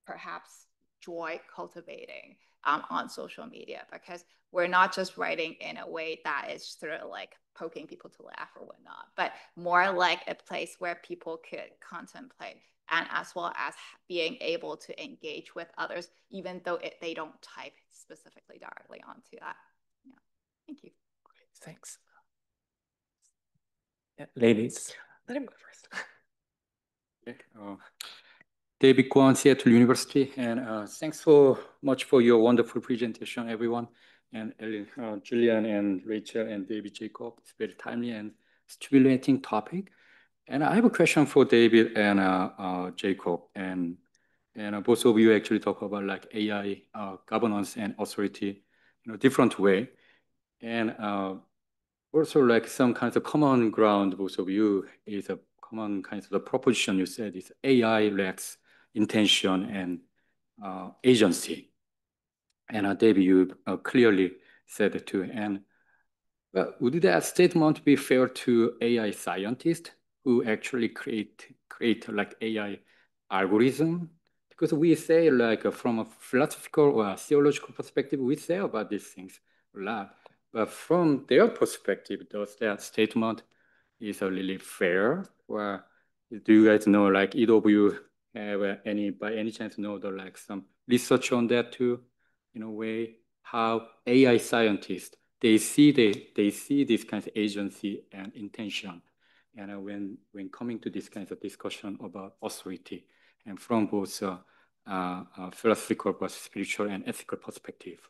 E: perhaps joy cultivating on social media, because we're not just writing in a way that is sort of like poking people to laugh or whatnot, but more like a place where people could contemplate and as well as being able to engage with others, even though they don't type specifically directly onto that. Yeah. Thank you.
A: Great, thanks. Yeah, ladies, let him go first.
H: Okay. David Kwon, Seattle University, and thanks so much for your wonderful presentation, everyone. And Gillian and Rachel and David Jacob, it's very timely and stimulating topic. And I have a question for David and Jacob, and both of you actually talk about like AI governance and authority in a different way, and also like some kinds of common ground. Both of you is a common kinds of the proposition you said is AI lacks intention and agency, and David, you clearly said it too. And would that statement be fair to AI scientists who actually create like AI algorithm? Because we say like from a philosophical or a theological perspective, we say about these things a lot. But from their perspective, does that statement is really fair? Or do you guys know, like either of you have by any chance know the like some research on that too, in a way, how AI scientists they see this kind of agency and intention, and when coming to this kind of discussion about authority, and from both philosophical, but spiritual and ethical perspective.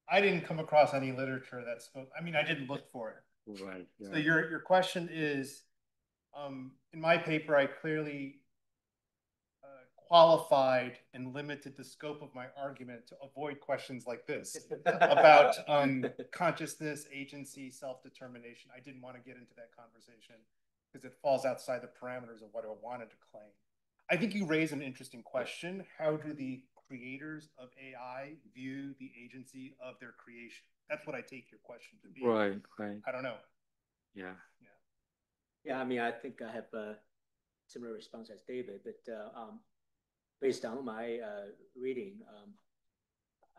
B: I didn't come across any literature that spoke. I mean, I didn't look for it.
H: Right. Yeah.
B: So your question is, in my paper, I clearly qualified and limited the scope of my argument to avoid questions like this about consciousness, agency, self-determination. I didn't want to get into that conversation. because it falls outside the parameters of what I wanted to claim. I think you raise an interesting question. How do the creators of AI view the agency of their creation? That's what I take your question to be.
H: Right.
B: I don't know.
G: Yeah, I mean, I think I have a similar response as David, but based on my reading,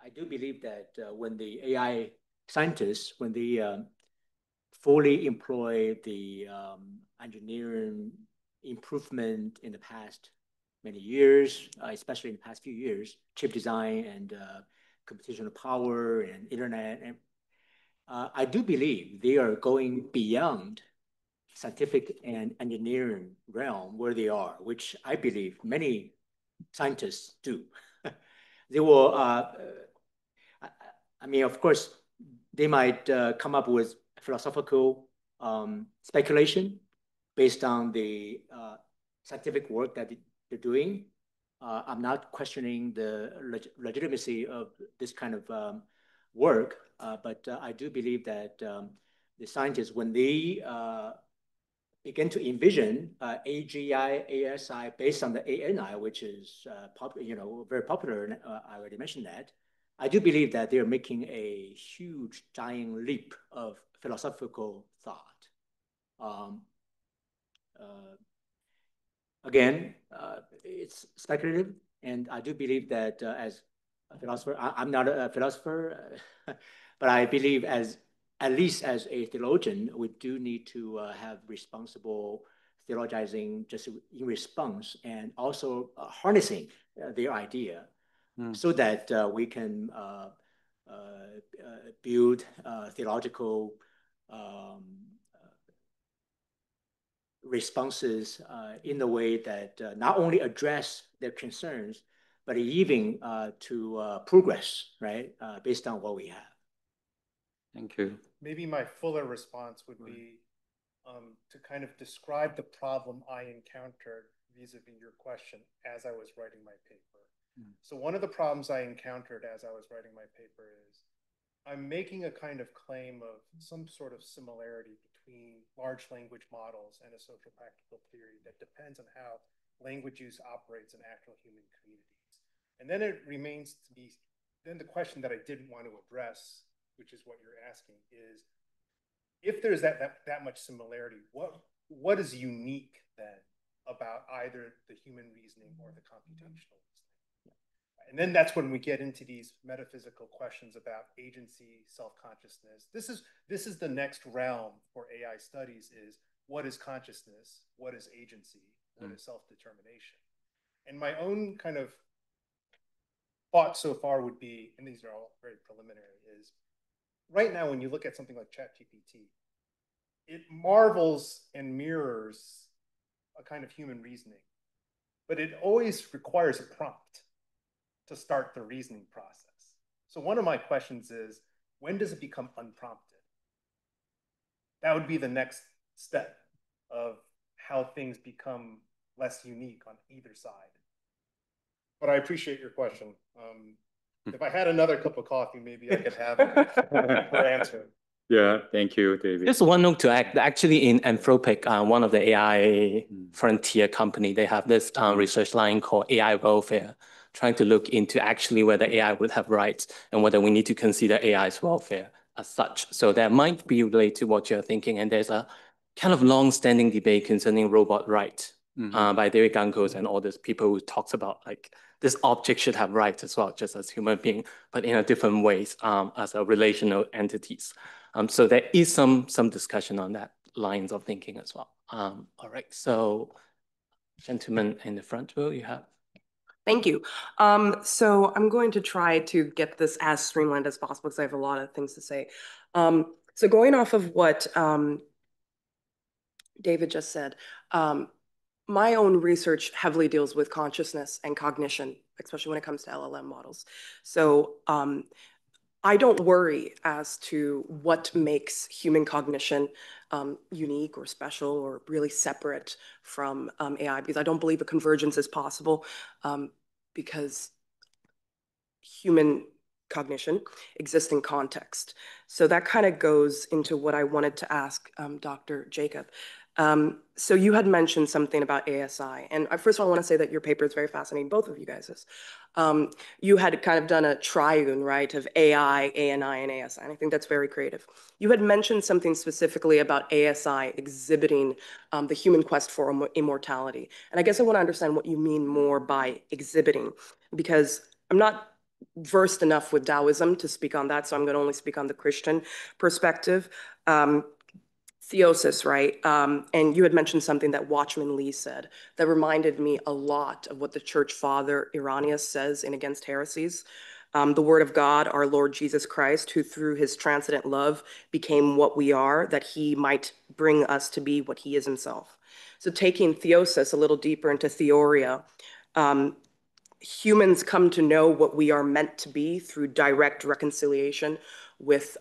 G: I do believe that when the AI scientists, when they fully employ the engineering improvement in the past many years, especially in the past few years, chip design and computational power and internet, and I do believe they are going beyond scientific and engineering realm where they are, which I believe many scientists do. They will, I mean, of course, they might come up with philosophical speculation based on the scientific work that they're doing. I'm not questioning the legitimacy of this kind of work, but I do believe that the scientists, when they begin to envision AGI, ASI based on the ANI, which is very popular. I already mentioned that. I do believe that they're making a huge, giant leap of philosophical thought. Again, it's speculative, and I do believe that as a philosopher, I'm not a philosopher, but I believe at least as a theologian, we do need to have responsible theologizing just in response and also harnessing their idea so that we can build theological responses in a way that not only address their concerns, but even to progress, right, based on what we have.
H: Thank you.
B: Maybe my fuller response would be to kind of describe the problem I encountered vis-a-vis your question as I was writing my paper. So one of the problems I encountered as I was writing my paper is I'm making a kind of claim of some sort of similarity between large language models and a social practical theory that depends on how language use operates in actual human communities. And then it remains to be, then the question that I didn't want to address, which is what you're asking, is if there's that much similarity, what is unique then about either the human reasoning or the computational reasoning? And then that's when we get into these metaphysical questions about agency, self-consciousness. This is the next realm for AI studies: is what is consciousness, what is agency, what is self-determination. And my own kind of thought so far would be, and these are all very preliminary, is right now, when you look at something like ChatGPT, it marvels and mirrors a kind of human reasoning, but it always requires a prompt to start the reasoning process. So one of my questions is, when does it become unprompted? That would be the next step of how things become less unique on either side. But I appreciate your question. If I had another cup of coffee, maybe I could have an answer.
H: Yeah, thank you, David.
A: Just one note to add. Actually, in Anthropic, one of the AI frontier company, they have this research line called AI welfare, trying to look into actually whether AI would have rights and whether we need to consider AI's welfare as such. So that might be related to what you're thinking. And there's a kind of long-standing debate concerning robot rights by David Gankos and all these people who talks about like this object should have rights as well, just as human being, but in a different ways as a relational entities. So there is some discussion on that lines of thinking as well. All right, so gentlemen in the front row, you have.
I: Thank you. So I'm going to try to get this as streamlined as possible because I have a lot of things to say. So going off of what David just said, my own research heavily deals with consciousness and cognition, especially when it comes to LLM models. So I don't worry as to what makes human cognition unique or special or really separate from AI, because I don't believe a convergence is possible because human cognition exists in context. So that kind of goes into what I wanted to ask Dr. Jacob. So you had mentioned something about ASI, and first of all, I want to say that your paper is very fascinating, both of you guys. You had kind of done a triune, right, of AI, ANI, and ASI, and I think that's very creative. You had mentioned something specifically about ASI exhibiting the human quest for immortality, and I guess I want to understand what you mean more by exhibiting, because I'm not versed enough with Taoism to speak on that, so I'm going to only speak on the Christian perspective. Theosis, right? And you had mentioned something that Watchman Nee said that reminded me a lot of what the church father Irenaeus says in Against Heresies. The word of God, our Lord Jesus Christ, who through his transcendent love became what we are, that he might bring us to be what he is himself. So taking theosis a little deeper into theoria, humans come to know what we are meant to be through direct reconciliation with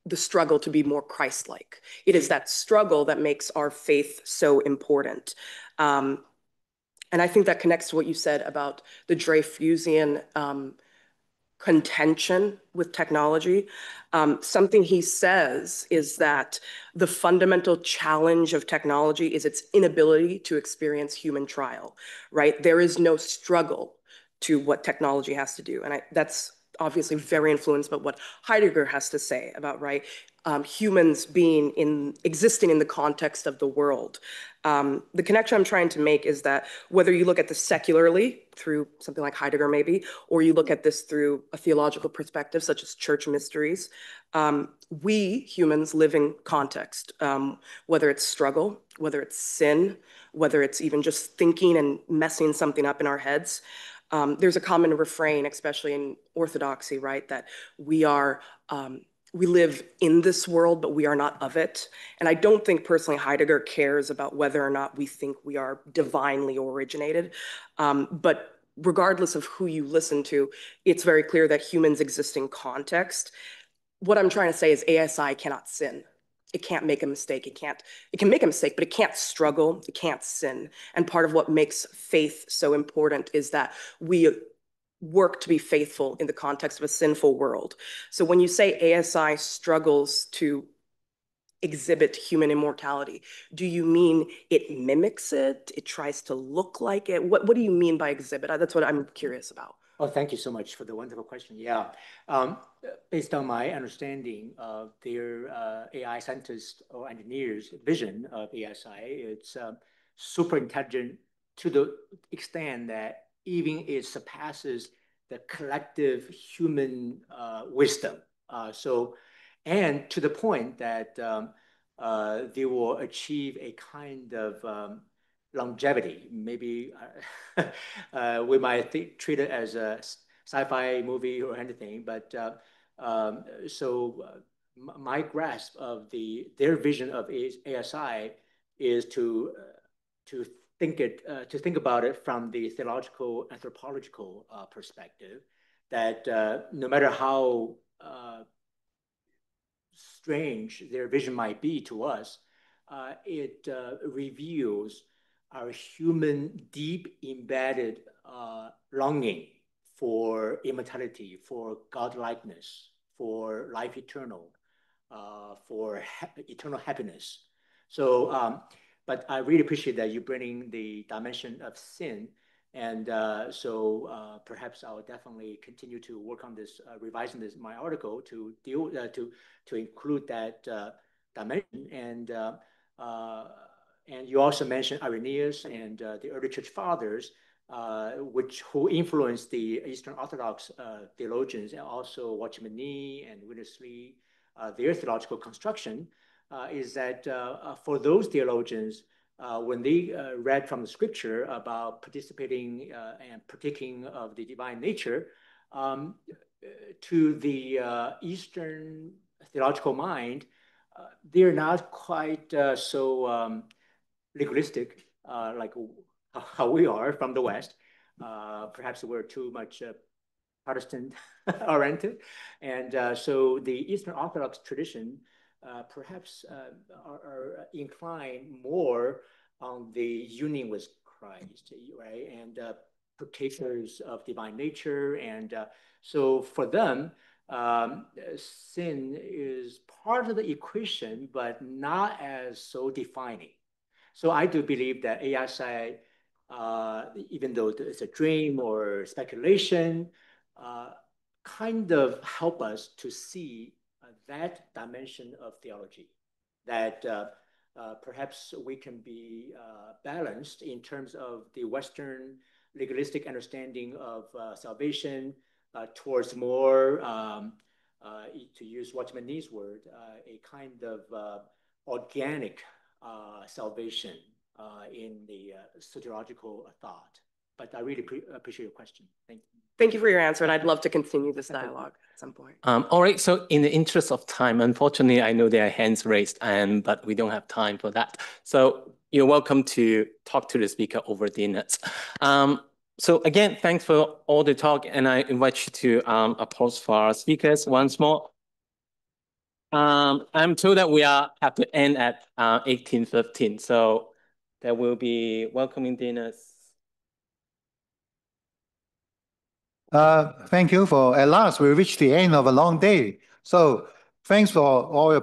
I: the struggle to be more Christ-like. It is that struggle that makes our faith so important. And I think that connects to what you said about the Dreyfusian contention with technology. Something he says is that the fundamental challenge of technology is its inability to experience human trial, right? There is no struggle to what technology has to do. And that's obviously very influenced by what Heidegger has to say about, right, humans existing in the context of the world. The connection I'm trying to make is that whether you look at this secularly through something like Heidegger maybe, or you look at this through a theological perspective such as church mysteries, we humans live in context, whether it's struggle, whether it's sin, whether it's even just thinking and messing something up in our heads. There's a common refrain, especially in Orthodoxy, right, that we live in this world, but we are not of it. And I don't think personally Heidegger cares about whether or not we think we are divinely originated. But regardless of who you listen to, it's very clear that humans exist in context. What I'm trying to say is ASI cannot sin. It can't make a mistake. It can make a mistake, but it can't struggle. It can't sin. And part of what makes faith so important is that we work to be faithful in the context of a sinful world. So when you say ASI struggles to exhibit human immortality, do you mean it mimics it? It tries to look like it? What do you mean by exhibit? That's what I'm curious about.
G: Oh, thank you so much for the wonderful question. Yeah, based on my understanding of their AI scientists or engineers' vision of ASI, it's super intelligent to the extent that even it surpasses the collective human wisdom. And to the point that they will achieve a kind of longevity. Maybe we might treat it as a sci-fi movie or anything, but my grasp of their vision of ASI is to think about it from the theological anthropological perspective. That no matter how strange their vision might be to us, it reveals our human deep embedded longing for immortality, for godlikeness, for life eternal, for eternal happiness. So, but I really appreciate that you bringing the dimension of sin. And perhaps I'll definitely continue to work on this, revising my article to deal to include that dimension. And you also mentioned Irenaeus and the early church fathers, who influenced the Eastern Orthodox theologians, and also Watchman Nee and Witness Lee, their theological construction is that for those theologians, when they read from the scripture about participating and partaking of the divine nature, to the Eastern theological mind, they're not quite so legalistic like how we are from the West. Perhaps we're too much Protestant oriented. And so the Eastern Orthodox tradition perhaps are inclined more on the union with Christ, right? And partakers of divine nature. And so for them, sin is part of the equation, but not as so defining. So I do believe that ASI, even though it's a dream or speculation, kind of help us to see that dimension of theology, that perhaps we can be balanced in terms of the Western legalistic understanding of salvation towards more, to use Watchman Nee's word, a kind of organic salvation in the soteriological thought. But I really appreciate your question. Thank you.
I: Thank you for your answer, and I'd love to continue this dialogue at some point.
A: All right, so in the interest of time, unfortunately, I know there are hands raised, but we don't have time for that. So you're welcome to talk to the speaker over dinner. So again, thanks for all the talk, and I invite you to applause for our speakers once more. I'm told that we have to end at 18:15, so there will be welcoming dinners.
J: Thank you at last we reached the end of a long day. So thanks for all your